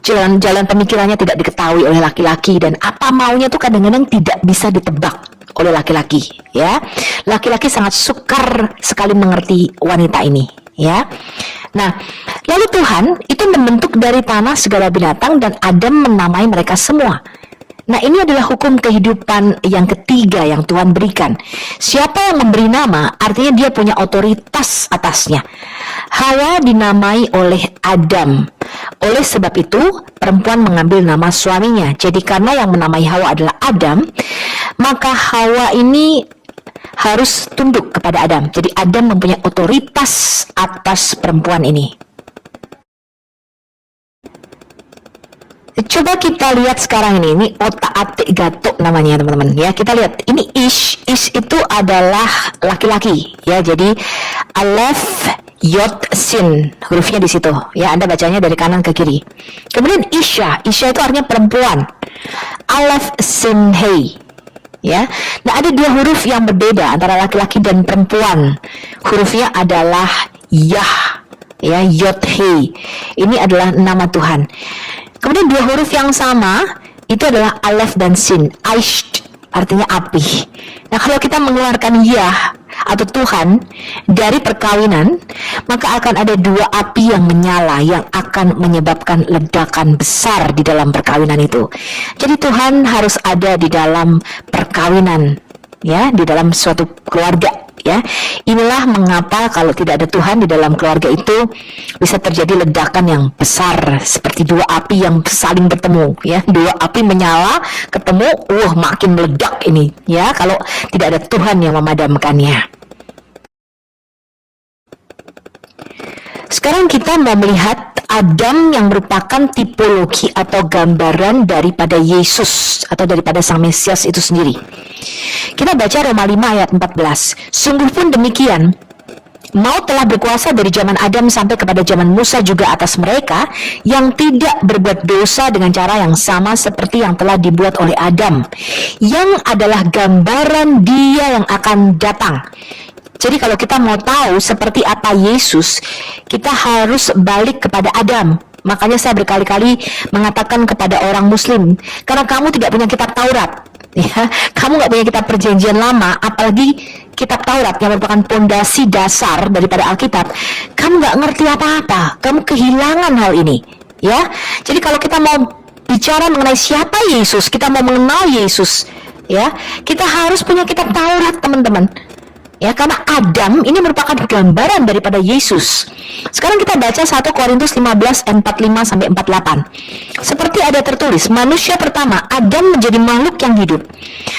jalan pemikirannya tidak diketahui oleh laki-laki, dan apa maunya tuh kadang-kadang tidak bisa ditebak oleh laki-laki, ya. Laki-laki sangat sukar sekali mengerti wanita ini, ya. Nah, lalu Tuhan itu membentuk dari tanah segala binatang dan Adam menamai mereka semua. Nah, ini adalah hukum kehidupan yang ketiga yang Tuhan berikan. Siapa yang memberi nama, artinya dia punya otoritas atasnya. Hawa dinamai oleh Adam. Oleh sebab itu, perempuan mengambil nama suaminya. Jadi karena yang menamai Hawa adalah Adam, maka Hawa ini harus tunduk kepada Adam. Jadi Adam mempunyai otoritas atas perempuan ini. Coba kita lihat sekarang ini otak-atik gatuk namanya teman-teman ya. Kita lihat ini ish itu adalah laki-laki ya. Jadi alef yod sin hurufnya di situ ya. Anda bacanya dari kanan ke kiri. Kemudian isya itu artinya perempuan. Alef sin hei ya. Nah, ada dua huruf yang berbeda antara laki-laki dan perempuan. Hurufnya adalah yah ya, yod hei. Ini adalah nama Tuhan. Kemudian dua huruf yang sama itu adalah alef dan sin. Aish artinya api. Nah, kalau kita mengeluarkan Yah atau Tuhan dari perkawinan, maka akan ada dua api yang menyala yang akan menyebabkan ledakan besar di dalam perkawinan itu. Jadi Tuhan harus ada di dalam perkawinan ya, di dalam suatu keluarga ya. Inilah mengapa kalau tidak ada Tuhan di dalam keluarga itu bisa terjadi ledakan yang besar seperti dua api yang saling bertemu ya. Dua api menyala ketemu, makin meledak ini ya kalau tidak ada Tuhan yang memadamkannya. Sekarang kita mau melihat Adam yang merupakan tipologi atau gambaran daripada Yesus atau daripada Sang Mesias itu sendiri. Kita baca Roma 5 ayat 14. Sungguh pun demikian, maut telah berkuasa dari zaman Adam sampai kepada zaman Musa juga atas mereka yang tidak berbuat dosa dengan cara yang sama seperti yang telah dibuat oleh Adam, yang adalah gambaran Dia yang akan datang. Jadi kalau kita mau tahu seperti apa Yesus, kita harus balik kepada Adam. Makanya saya berkali-kali mengatakan kepada orang Muslim, karena kamu tidak punya kitab Taurat, ya, kamu nggak punya kitab Perjanjian Lama, apalagi kitab Taurat yang merupakan pondasi dasar daripada Alkitab, kamu nggak ngerti apa-apa, kamu kehilangan hal ini, ya. Jadi kalau kita mau bicara mengenai siapa Yesus, kita mau mengenal Yesus, ya, kita harus punya kitab Taurat, teman-teman. Ya, karena Adam ini merupakan gambaran daripada Yesus. Sekarang kita baca 1 Korintus 15 45 sampai 48. Seperti ada tertulis, manusia pertama Adam menjadi makhluk yang hidup.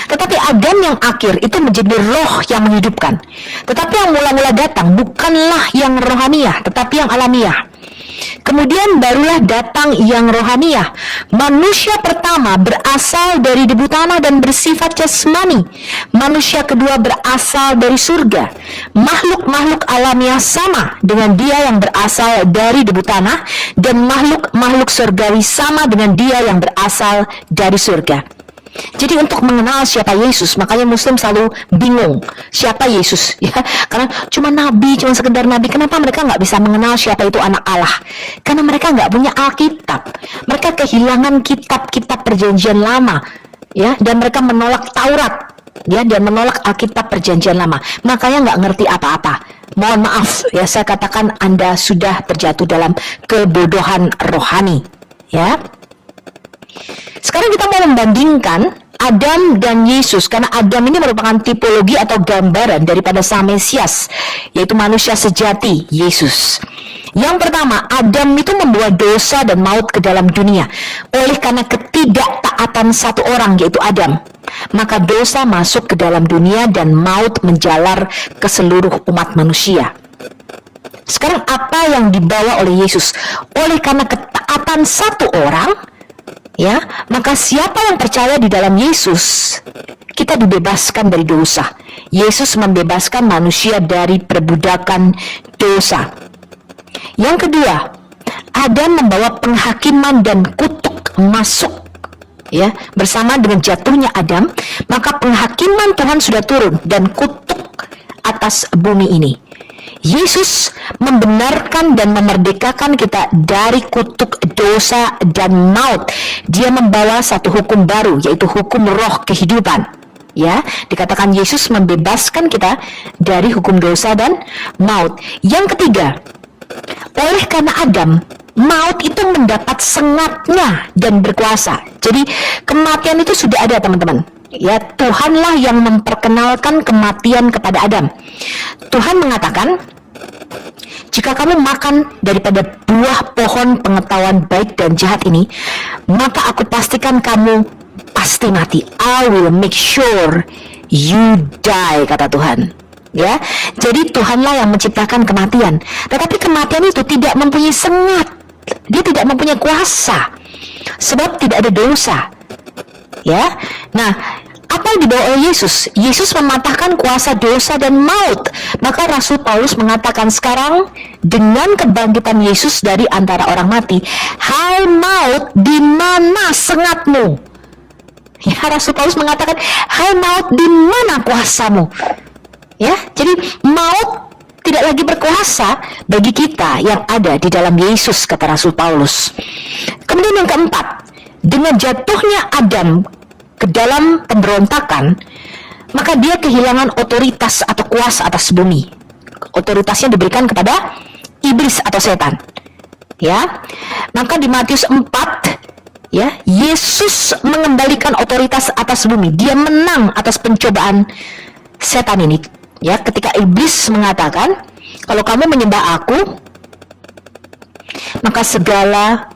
Tetapi Adam yang akhir itu menjadi roh yang menghidupkan. Tetapi yang mula-mula datang bukanlah yang rohaniah, tetapi yang alamiah. Kemudian barulah datang yang rohaniah. Manusia pertama berasal dari debu tanah dan bersifat jasmani. Manusia kedua berasal dari surga. Makhluk-makhluk alamiah sama dengan dia yang berasal dari debu tanah, dan makhluk-makhluk surgawi sama dengan dia yang berasal dari surga. Jadi untuk mengenal siapa Yesus, makanya Muslim selalu bingung siapa Yesus ya, karena cuma nabi, cuma sekedar nabi. Kenapa mereka nggak bisa mengenal siapa itu anak Allah? Karena mereka nggak punya Alkitab, mereka kehilangan kitab-kitab Perjanjian Lama ya, dan mereka menolak Taurat ya, dan menolak Alkitab Perjanjian Lama, makanya nggak ngerti apa-apa. Mohon maaf ya, saya katakan Anda sudah terjatuh dalam kebodohan rohani ya. Sekarang kita mau membandingkan Adam dan Yesus, karena Adam ini merupakan tipologi atau gambaran daripada Sang Mesias, yaitu manusia sejati, Yesus. Yang pertama, Adam itu membawa dosa dan maut ke dalam dunia oleh karena ketidaktaatan satu orang, yaitu Adam. Maka dosa masuk ke dalam dunia dan maut menjalar ke seluruh umat manusia. Sekarang apa yang dibawa oleh Yesus? Oleh karena ketaatan satu orang, ya, maka siapa yang percaya di dalam Yesus, kita dibebaskan dari dosa. Yesus membebaskan manusia dari perbudakan dosa. Yang kedua, Adam membawa penghakiman dan kutuk masuk ya, bersama dengan jatuhnya Adam, maka penghakiman Tuhan sudah turun dan kutuk atas bumi ini. Yesus membenarkan dan memerdekakan kita dari kutuk dosa dan maut. Dia membawa satu hukum baru, yaitu hukum roh kehidupan. Ya, dikatakan Yesus membebaskan kita dari hukum dosa dan maut. Yang ketiga, oleh karena Adam, maut itu mendapat sengatnya dan berkuasa. Jadi kematian itu sudah ada, teman-teman. Ya, Tuhanlah yang memperkenalkan kematian kepada Adam. Tuhan mengatakan, jika kamu makan daripada buah pohon pengetahuan baik dan jahat ini, maka aku pastikan kamu pasti mati. I will make sure you die, kata Tuhan. Ya, jadi Tuhanlah yang menciptakan kematian. Tetapi kematian itu tidak mempunyai sengat. Dia tidak mempunyai kuasa. sebab tidak ada dosa. Ya. Nah, apa yang dibawa oleh Yesus? Yesus mematahkan kuasa dosa dan maut. Maka Rasul Paulus mengatakan sekarang dengan kebangkitan Yesus dari antara orang mati, hai maut, di mana sengatmu? Ya, Rasul Paulus mengatakan, hai maut, di mana kuasamu? Ya, jadi maut tidak lagi berkuasa bagi kita yang ada di dalam Yesus, kata Rasul Paulus. Kemudian yang keempat, dengan jatuhnya Adam ke dalam pemberontakan, maka dia kehilangan otoritas atau kuasa atas bumi. Otoritasnya diberikan kepada iblis atau setan. Ya. Maka di Matius 4, ya, Yesus mengembalikan otoritas atas bumi. Dia menang atas pencobaan setan ini. Ya, ketika iblis mengatakan, kalau kamu menyembah aku, maka segala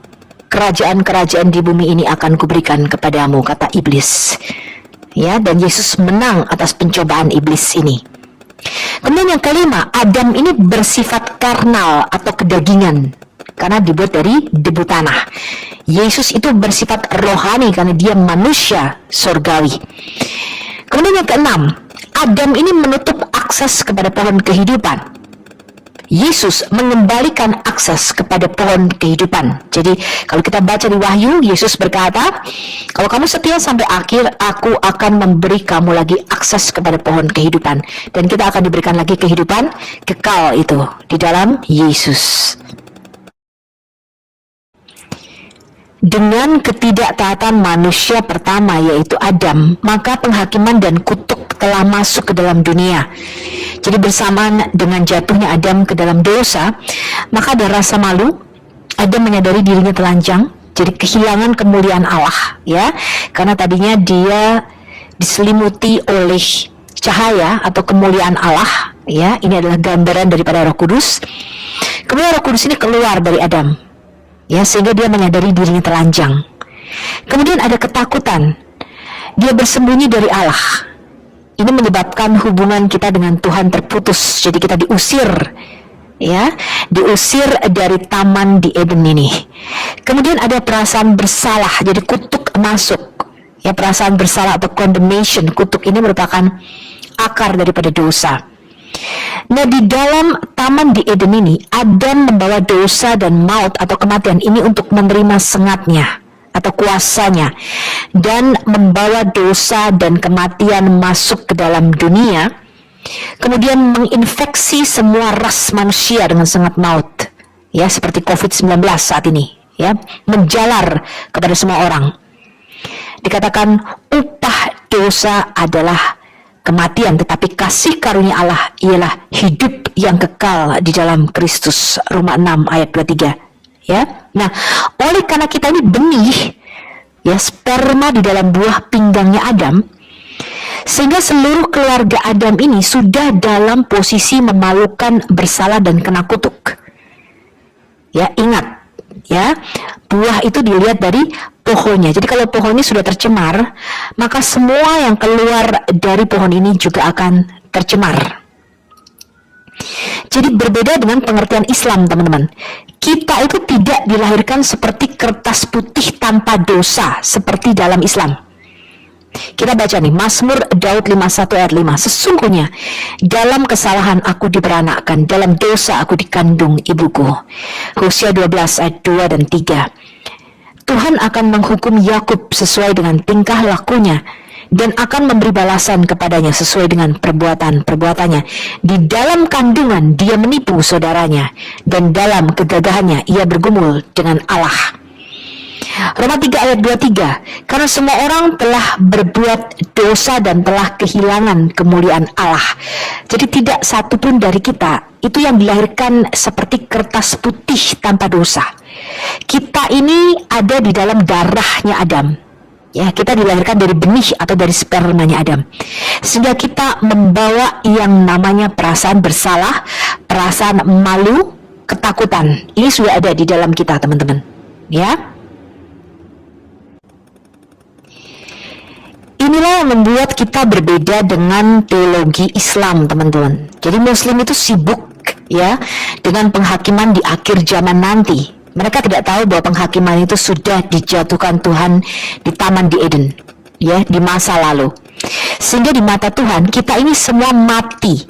kerajaan-kerajaan di bumi ini akan kuberikan kepadamu, kata iblis. Ya, dan Yesus menang atas pencobaan iblis ini. Kemudian yang kelima, Adam ini bersifat karnal atau kedagingan karena dibuat dari debu tanah. Yesus itu bersifat rohani karena dia manusia surgawi. Kemudian yang keenam, Adam ini menutup akses kepada pohon kehidupan. Yesus mengembalikan akses kepada pohon kehidupan. Jadi kalau kita baca di Wahyu, Yesus berkata, kalau kamu setia sampai akhir, aku akan memberi kamu lagi akses kepada pohon kehidupan. Dan kita akan diberikan lagi kehidupan kekal itu di dalam Yesus. Dengan ketidaktaatan manusia pertama, yaitu Adam, maka penghakiman dan kutuk telah masuk ke dalam dunia. Jadi bersamaan dengan jatuhnya Adam ke dalam dosa, maka ada rasa malu. Adam menyadari dirinya telanjang, jadi kehilangan kemuliaan Allah, ya, karena tadinya dia diselimuti oleh cahaya atau kemuliaan Allah, ya. Ini adalah gambaran daripada Roh Kudus. Kemudian Roh Kudus ini keluar dari Adam, ya, sehingga dia menyadari dirinya telanjang. Kemudian ada ketakutan, dia bersembunyi dari Allah. Ini menyebabkan hubungan kita dengan Tuhan terputus. Jadi kita diusir, ya, diusir dari taman di Eden ini. Kemudian ada perasaan bersalah, jadi kutuk masuk. Ya, perasaan bersalah atau condemnation, kutuk ini merupakan akar daripada dosa. Nah, di dalam taman di Eden ini, Adam membawa dosa dan maut atau kematian ini untuk menerima sengatnya atau kuasanya, dan membawa dosa dan kematian masuk ke dalam dunia, kemudian menginfeksi semua ras manusia dengan sengat maut, ya, seperti COVID-19 saat ini, ya, menjalar kepada semua orang. Dikatakan upah dosa adalah kematian, tetapi kasih karunia Allah ialah hidup yang kekal di dalam Kristus. Roma 6 ayat 23. Ya, nah, oleh karena kita ini benih, ya, sperma di dalam buah pinggangnya Adam, sehingga seluruh keluarga Adam ini sudah dalam posisi memalukan, bersalah dan kena kutuk. Ya, ingat, ya, buah itu dilihat dari pohonnya. Jadi kalau pohonnya sudah tercemar, maka semua yang keluar dari pohon ini juga akan tercemar. Jadi berbeda dengan pengertian Islam, teman-teman. Kita itu tidak dilahirkan seperti kertas putih tanpa dosa seperti dalam Islam. Kita baca nih, Mazmur Daud 51 ayat 5. Sesungguhnya dalam kesalahan aku diperanakkan, dalam dosa aku dikandung ibuku. Hosea 12 ayat 2 dan 3. Tuhan akan menghukum Yakub sesuai dengan tingkah lakunya, dan akan memberi balasan kepadanya sesuai dengan perbuatan-perbuatannya. Di dalam kandungan dia menipu saudaranya, dan dalam kegagahannya ia bergumul dengan Allah. Roma 3 ayat 23, karena semua orang telah berbuat dosa dan telah kehilangan kemuliaan Allah. Jadi tidak satu pun dari kita itu yang dilahirkan seperti kertas putih tanpa dosa. Kita ini ada di dalam darahnya Adam. Ya, kita dilahirkan dari benih atau dari spermanya Adam. Sehingga kita membawa yang namanya perasaan bersalah, perasaan malu, ketakutan. Ini sudah ada di dalam kita, teman-teman. Ya. Inilah yang membuat kita berbeda dengan teologi Islam, teman-teman. Jadi Muslim itu sibuk, ya, dengan penghakiman di akhir zaman nanti. Mereka tidak tahu bahwa penghakiman itu sudah dijatuhkan Tuhan di Taman di Eden, ya, di masa lalu. Sehingga di mata Tuhan kita ini semua mati.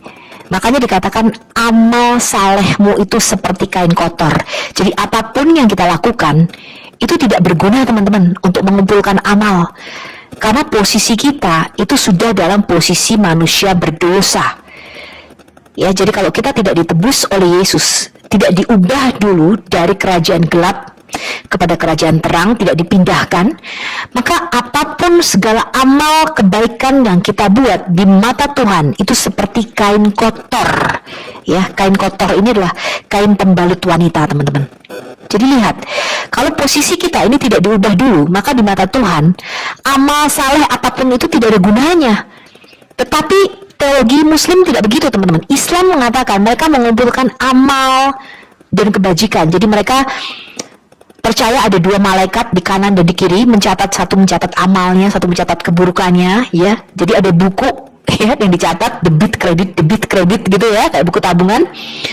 Makanya dikatakan amal salehmu itu seperti kain kotor. Jadi apapun yang kita lakukan itu tidak berguna, teman-teman, untuk mengumpulkan amal. Karena posisi kita itu sudah dalam posisi manusia berdosa. Ya, jadi kalau kita tidak ditebus oleh Yesus, tidak diubah dulu dari kerajaan gelap kepada kerajaan terang, tidak dipindahkan, maka apapun segala amal kebaikan yang kita buat di mata Tuhan itu seperti kain kotor. Ya, kain kotor ini adalah kain pembalut wanita, teman-teman. Jadi lihat, kalau posisi kita ini tidak diubah dulu, maka di mata Tuhan amal saleh apapun itu tidak ada gunanya. Tetapi teologi Muslim tidak begitu, teman-teman. Islam mengatakan mereka mengumpulkan amal dan kebajikan. Jadi mereka percaya ada dua malaikat di kanan dan di kiri, satu mencatat amalnya, satu mencatat keburukannya, ya. Jadi ada buku, ya, yang dicatat debit kredit gitu, ya, kayak buku tabungan.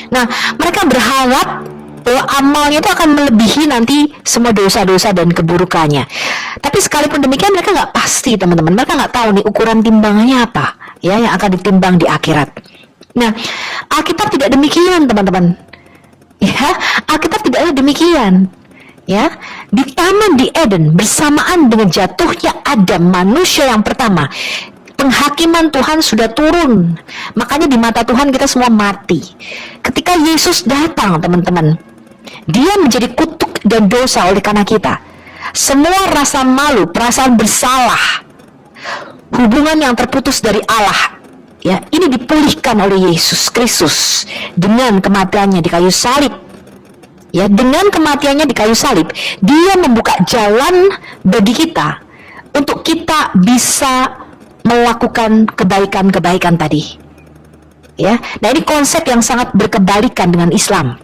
Nah, mereka berharap bahwa amalnya itu akan melebihi nanti semua dosa-dosa dan keburukannya. Tapi sekalipun demikian mereka nggak pasti, teman-teman. Mereka nggak tahu nih ukuran timbangannya apa, ya, yang akan ditimbang di akhirat. Nah, Alkitab tidak demikian, teman-teman. Ya, Alkitab tidaklah demikian. Ya, di Taman di Eden bersamaan dengan jatuhnya Adam, manusia yang pertama, penghakiman Tuhan sudah turun. Makanya di mata Tuhan kita semua mati. Ketika Yesus datang, teman-teman, dia menjadi kutuk dan dosa oleh karena kita. Semua rasa malu, perasaan bersalah, hubungan yang terputus dari Allah, ya, ini dipulihkan oleh Yesus Kristus dengan kematiannya di kayu salib. Ya, dengan kematiannya di kayu salib, dia membuka jalan bagi kita untuk kita bisa melakukan kebaikan-kebaikan tadi. Ya, nah ini konsep yang sangat berkebalikan dengan Islam.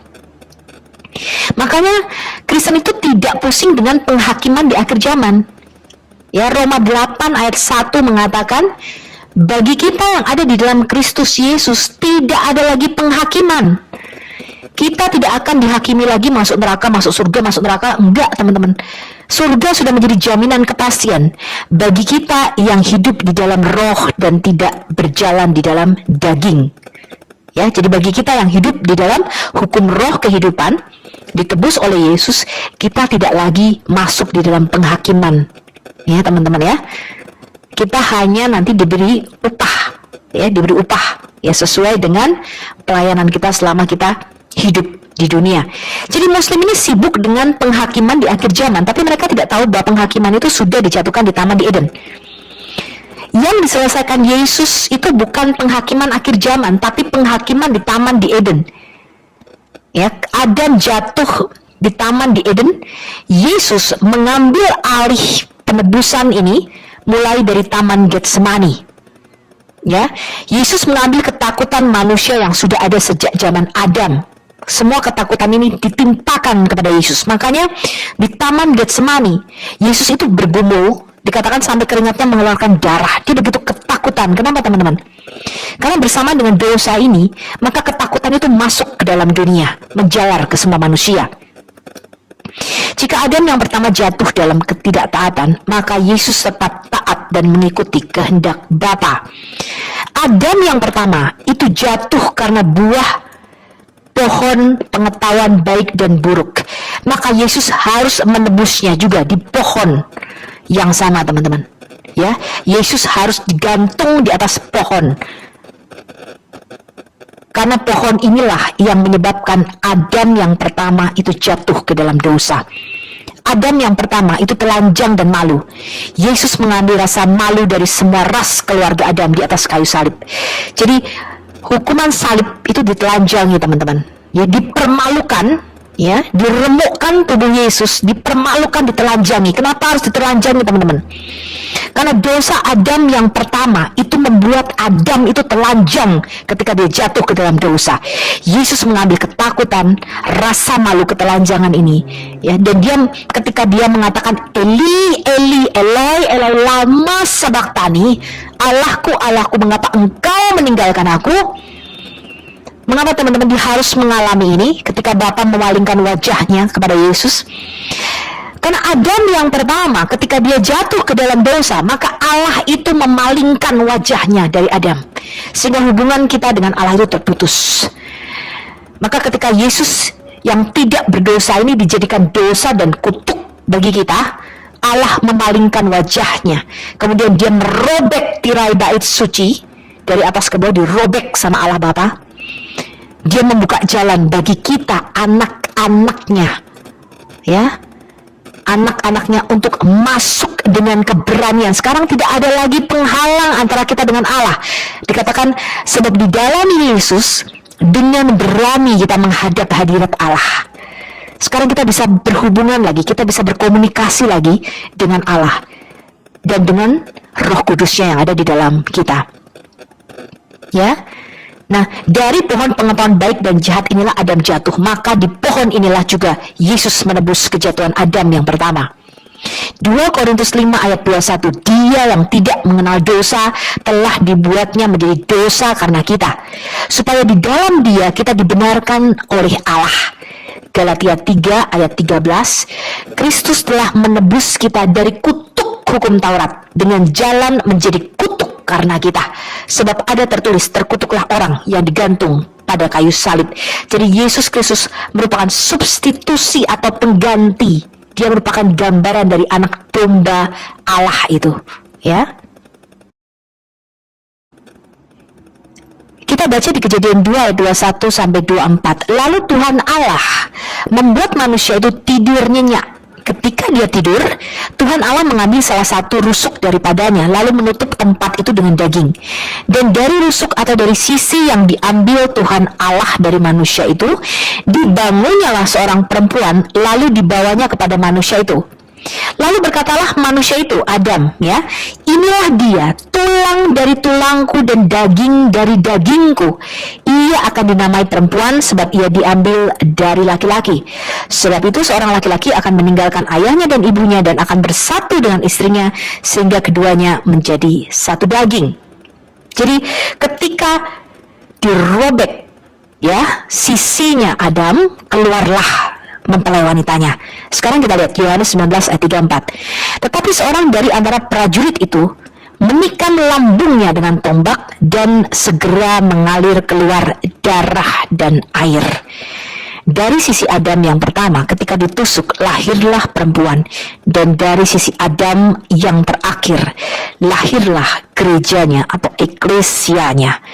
Makanya Kristen itu tidak pusing dengan penghakiman di akhir zaman. Ya, Roma 8 ayat 1 mengatakan, bagi kita yang ada di dalam Kristus Yesus tidak ada lagi penghakiman. Kita tidak akan dihakimi lagi masuk neraka, masuk surga, masuk neraka. Enggak, teman-teman. Surga sudah menjadi jaminan kepastian bagi kita yang hidup di dalam roh dan tidak berjalan di dalam daging. Ya, jadi bagi kita yang hidup di dalam hukum roh kehidupan, ditebus oleh Yesus, kita tidak lagi masuk di dalam penghakiman. Ya, teman-teman, ya. Kita hanya nanti diberi upah, ya, diberi upah, ya, sesuai dengan pelayanan kita selama kita hidup di dunia. Jadi Muslim ini sibuk dengan penghakiman di akhir zaman, tapi mereka tidak tahu bahwa penghakiman itu sudah dijatuhkan di Taman di Eden. Yang diselesaikan Yesus itu bukan penghakiman akhir zaman, tapi penghakiman di Taman di Eden. Ya, Adam jatuh di Taman di Eden, Yesus mengambil alih penebusan ini mulai dari Taman Getsemani. Ya, Yesus mengambil ketakutan manusia yang sudah ada sejak zaman Adam. Semua ketakutan ini ditimpakan kepada Yesus. Makanya di Taman Getsemani, Yesus itu bergumul, dikatakan sampai keringatnya mengeluarkan darah. Dia begitu ketakutan. Kenapa, teman-teman? Karena bersama dengan dosa ini, maka ketakutan itu masuk ke dalam dunia, menjalar ke semua manusia. Jika Adam yang pertama jatuh dalam ketidaktaatan, maka Yesus tetap taat dan mengikuti kehendak Bapa. Adam yang pertama itu jatuh karena buah pohon pengetahuan baik dan buruk. Maka Yesus harus menebusnya juga di pohon yang sama, teman-teman. Ya, Yesus harus digantung di atas pohon. Karena pohon inilah yang menyebabkan Adam yang pertama itu jatuh ke dalam dosa. Adam yang pertama itu telanjang dan malu. Yesus mengambil rasa malu dari semua ras keluarga Adam di atas kayu salib. Jadi hukuman salib itu ditelanjangi, teman-teman. Ya, dipermalukan, ya, diremukkan tubuh Yesus, dipermalukan, ditelanjangi. Kenapa harus ditelanjangi, teman-teman? Karena dosa Adam yang pertama itu membuat Adam itu telanjang ketika dia jatuh ke dalam dosa. Yesus mengambil ketakutan, rasa malu ketelanjangan ini, ya, dan dia ketika dia mengatakan Eli, Eli, Eloi, Eloi lama sabachthani, Allahku, Allahku, mengapa engkau meninggalkan aku? Mengapa teman-teman harus mengalami ini ketika Bapa memalingkan wajahnya kepada Yesus? Karena Adam yang pertama ketika dia jatuh ke dalam dosa, maka Allah itu memalingkan wajahnya dari Adam, sehingga hubungan kita dengan Allah itu terputus. Maka ketika Yesus yang tidak berdosa ini dijadikan dosa dan kutuk bagi kita, Allah memalingkan wajahnya. Kemudian dia merobek tirai bait suci dari atas ke bawah, dirobek sama Allah Bapa. Dia membuka jalan bagi kita, anak-anaknya, ya, anak-anaknya untuk masuk dengan keberanian. Sekarang tidak ada lagi penghalang antara kita dengan Allah. Dikatakan sebab di dalam Yesus dengan berani kita menghadap hadirat Allah. Sekarang kita bisa berhubungan lagi, kita bisa berkomunikasi lagi dengan Allah dan dengan Roh Kudusnya yang ada di dalam kita. Ya. Nah, dari pohon pengetahuan baik dan jahat inilah Adam jatuh, maka di pohon inilah juga Yesus menebus kejatuhan Adam yang pertama. 2 Korintus 5 ayat 21, dia yang tidak mengenal dosa telah dibuatnya menjadi dosa karena kita, supaya di dalam dia kita dibenarkan oleh Allah. Galatia 3 ayat 13, Kristus telah menebus kita dari kutuk hukum Taurat dengan jalan menjadi kutuk karena kita. Sebab ada tertulis, terkutuklah orang yang digantung pada kayu salib. Jadi Yesus Kristus merupakan substitusi atau pengganti. Dia merupakan gambaran dari anak domba Allah itu, ya. Kita baca di Kejadian 2 ayat 21 sampai 24. Lalu Tuhan Allah membuat manusia itu tidur nyenyak. Ketika dia tidur, Tuhan Allah mengambil salah satu rusuk daripadanya, lalu menutup tempat itu dengan daging. Dan dari rusuk atau dari sisi yang diambil Tuhan Allah dari manusia itu, dibangunnyalah seorang perempuan, lalu dibawanya kepada manusia itu. Lalu berkatalah manusia itu, Adam, ya, inilah dia, tulang dari tulangku dan daging dari dagingku. Ia akan dinamai perempuan sebab ia diambil dari laki-laki. Sebab itu seorang laki-laki akan meninggalkan ayahnya dan ibunya dan akan bersatu dengan istrinya sehingga keduanya menjadi satu daging. Jadi ketika dirobek, ya, sisinya Adam, keluarlah mempelai wanitanya. Sekarang kita lihat Yohanes 19 ayat 34. Tetapi seorang dari antara prajurit itu menikam lambungnya dengan tombak dan segera mengalir keluar darah dan air. Dari sisi Adam yang pertama ketika ditusuk lahirlah perempuan, dan dari sisi Adam yang terakhir lahirlah gerejanya atau eklesianya.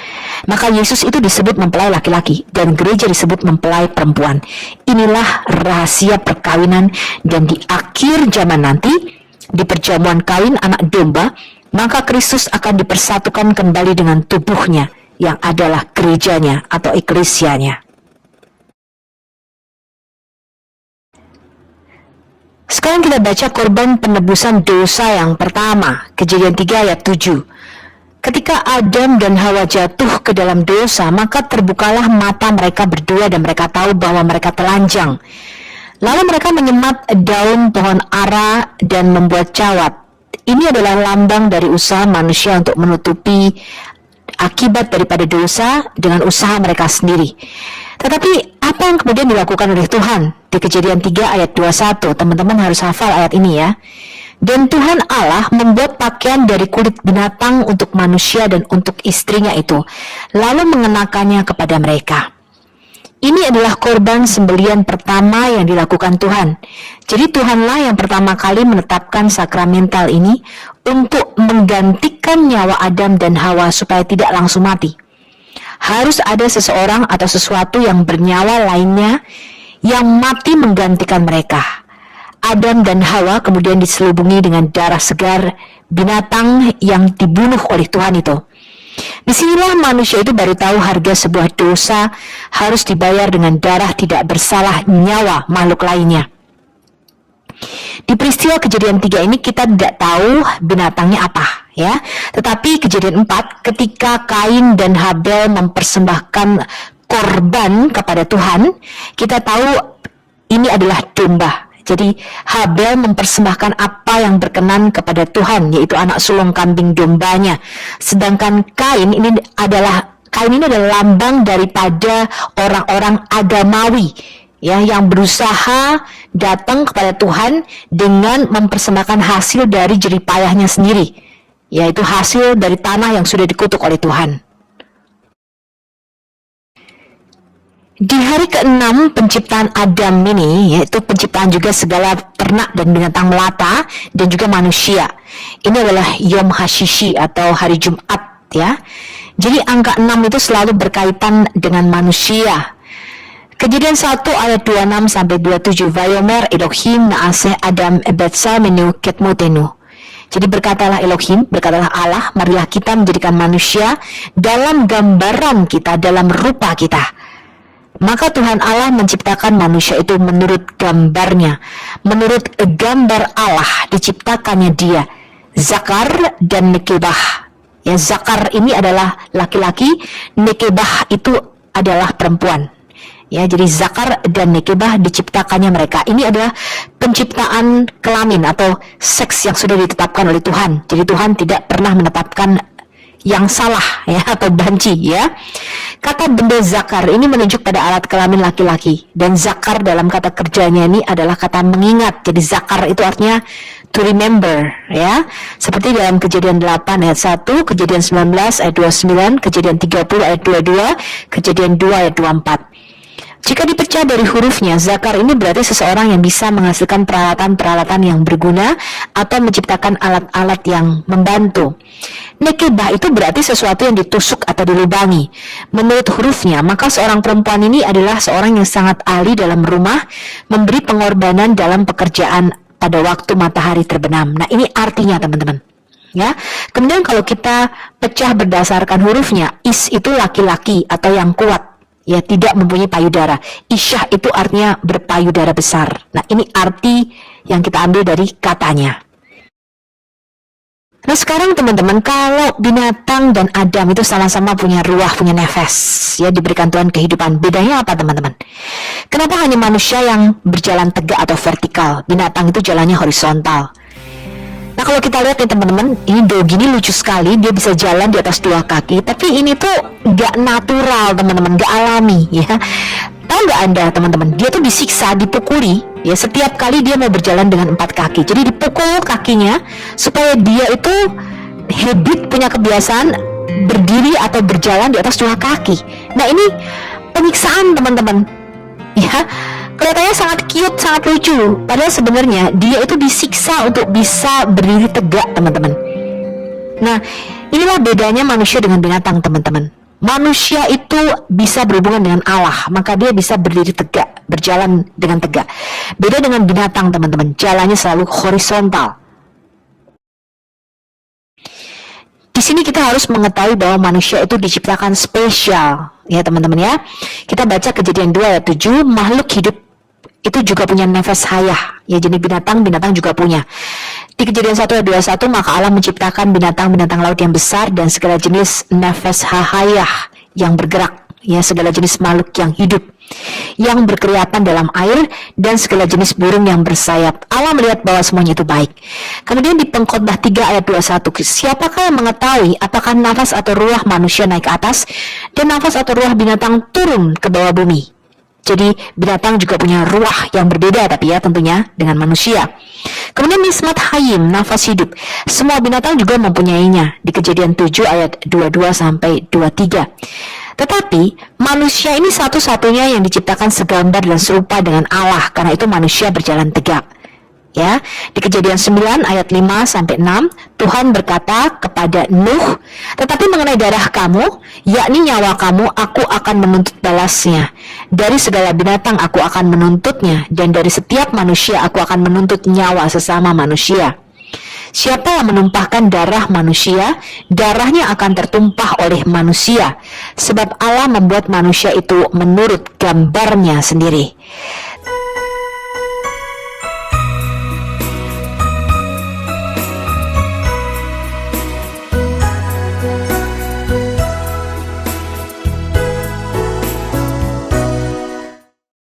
Maka Yesus itu disebut mempelai laki-laki dan gereja disebut mempelai perempuan. Inilah rahasia perkawinan, dan di akhir zaman nanti di perjamuan kawin anak domba, maka Kristus akan dipersatukan kembali dengan tubuhnya yang adalah gerejanya atau eklesianya. Sekarang kita baca korban penebusan dosa yang pertama, Kejadian 3 ayat 7. Ketika Adam dan Hawa jatuh ke dalam dosa, maka terbukalah mata mereka berdua dan mereka tahu bahwa mereka telanjang. Lalu mereka menyemat daun pohon ara dan membuat cawat. Ini adalah lambang dari usaha manusia untuk menutupi akibat daripada dosa dengan usaha mereka sendiri. Tetapi apa yang kemudian dilakukan oleh Tuhan? Di Kejadian 3 ayat 21, teman-teman harus hafal ayat ini ya. Dan Tuhan Allah membuat pakaian dari kulit binatang untuk manusia dan untuk istrinya itu, lalu mengenakannya kepada mereka. Ini adalah korban sembelian pertama yang dilakukan Tuhan. Jadi Tuhanlah yang pertama kali menetapkan sakramental ini untuk menggantikan nyawa Adam dan Hawa supaya tidak langsung mati. Harus ada seseorang atau sesuatu yang bernyawa lainnya yang mati menggantikan mereka. Adam dan Hawa kemudian diselubungi dengan darah segar binatang yang dibunuh oleh Tuhan itu. Disinilah manusia itu baru tahu harga sebuah dosa harus dibayar dengan darah tidak bersalah nyawa makhluk lainnya. Di peristiwa Kejadian 3 ini kita tidak tahu binatangnya apa, ya. Tetapi Kejadian 4 ketika Kain dan Habel mempersembahkan korban kepada Tuhan, kita tahu ini adalah domba. Jadi Habel mempersembahkan apa yang berkenan kepada Tuhan, yaitu anak sulung kambing dombanya. Sedangkan Kain ini adalah Kain ini adalah lambang daripada orang-orang agamawi, ya, yang berusaha datang kepada Tuhan dengan mempersembahkan hasil dari jerih payahnya sendiri, yaitu hasil dari tanah yang sudah dikutuk oleh Tuhan. Di hari ke-6 penciptaan Adam ini, yaitu penciptaan juga segala ternak dan binatang melata dan juga manusia. Ini adalah Yom HaShishi atau hari Jumat, ya. Jadi angka 6 itu selalu berkaitan dengan manusia. Kejadian 1 ayat 26 sampai 27, Vayomer Elohim naaseh Adam ebetsa menu ketmutenu. Jadi berkatalah Elohim, berkatalah Allah, marilah kita menjadikan manusia dalam gambaran kita, dalam rupa kita. Maka Tuhan Allah menciptakan manusia itu menurut gambarnya. Menurut gambar Allah diciptakannya dia, Zakar dan Nekebah. Ya, Zakar ini adalah laki-laki, Nekebah itu adalah perempuan. Ya, jadi Zakar dan Nekebah diciptakannya mereka. Ini adalah penciptaan kelamin atau seks yang sudah ditetapkan oleh Tuhan. Jadi Tuhan tidak pernah menetapkan yang salah, ya, atau banci, ya. Kata benda zakar ini menunjuk pada alat kelamin laki-laki, dan zakar dalam kata kerjanya ini adalah kata mengingat. Jadi zakar itu artinya to remember, ya. Seperti dalam Kejadian 8 ayat 1, Kejadian 19 ayat 29, Kejadian 30 ayat 22, Kejadian 2 ayat 24. Jika dipecah dari hurufnya, zakar ini berarti seseorang yang bisa menghasilkan peralatan-peralatan yang berguna atau menciptakan alat-alat yang membantu. Nekebah itu berarti sesuatu yang ditusuk atau dilubangi. Menurut hurufnya, maka seorang perempuan ini adalah seorang yang sangat ahli dalam rumah, memberi pengorbanan dalam pekerjaan pada waktu matahari terbenam. Nah, ini artinya teman-teman. Ya, kemudian kalau kita pecah berdasarkan hurufnya, is itu laki-laki atau yang kuat. Ya, tidak mempunyai payudara. Isyah itu artinya berpayudara besar. Nah, ini arti yang kita ambil dari katanya. Nah, sekarang teman-teman, kalau binatang dan Adam itu sama-sama punya ruah, punya nefas, ya, diberikan Tuhan kehidupan. Bedanya apa teman-teman? Kenapa hanya manusia yang berjalan tegak atau vertikal? Binatang itu jalannya horizontal. Nah, kalau kita lihat nih teman-teman, ini dogi ini lucu sekali, dia bisa jalan di atas dua kaki, tapi ini tuh gak natural teman-teman, gak alami, ya. Tahu gak Anda teman-teman, dia tuh disiksa, dipukuli, ya, setiap kali dia mau berjalan dengan 4 kaki. Jadi dipukul kakinya supaya dia itu habit, punya kebiasaan berdiri atau berjalan di atas dua kaki. Nah, ini penyiksaan teman-teman, ya. Kelihatannya sangat cute, sangat lucu. Padahal sebenarnya dia itu disiksa untuk bisa berdiri tegak, teman-teman. Nah, inilah bedanya manusia dengan binatang, teman-teman. Manusia itu bisa berhubungan dengan Allah, maka dia bisa berdiri tegak, berjalan dengan tegak. Beda dengan binatang, teman-teman. Jalannya selalu horizontal. Di sini kita harus mengetahui bahwa manusia itu diciptakan spesial, ya teman-teman, ya. Kita baca Kejadian 2 ayat 7, makhluk hidup itu juga punya nefas hayah, ya, jadi binatang juga punya. Di Kejadian 1 ayat 21, maka Allah menciptakan binatang-binatang laut yang besar dan segala jenis nefas hayah yang bergerak, ya, segala jenis makhluk yang hidup yang berkeriapan dalam air dan segala jenis burung yang bersayap. Allah melihat bahwa semuanya itu baik. Kemudian di Pengkhotbah 3 ayat 21, siapakah yang mengetahui apakah nafas atau ruah manusia naik ke atas dan nafas atau ruah binatang turun ke bawah bumi? Jadi binatang juga punya ruah yang berbeda, tapi ya tentunya dengan manusia. Kemudian nismat hayim, nafas hidup. Semua binatang juga mempunyainya. Di Kejadian 7 ayat 22 sampai 23. Tetapi manusia ini satu-satunya yang diciptakan segambar dan serupa dengan Allah, karena itu manusia berjalan tegak. Ya, di Kejadian 9 ayat 5 sampai 6, Tuhan berkata kepada Nuh, tetapi mengenai darah kamu, yakni nyawa kamu, aku akan menuntut balasnya. Dari segala binatang aku akan menuntutnya, dan dari setiap manusia aku akan menuntut nyawa sesama manusia. Siapa yang menumpahkan darah manusia, darahnya akan tertumpah oleh manusia, sebab Allah membuat manusia itu menurut gambarnya sendiri.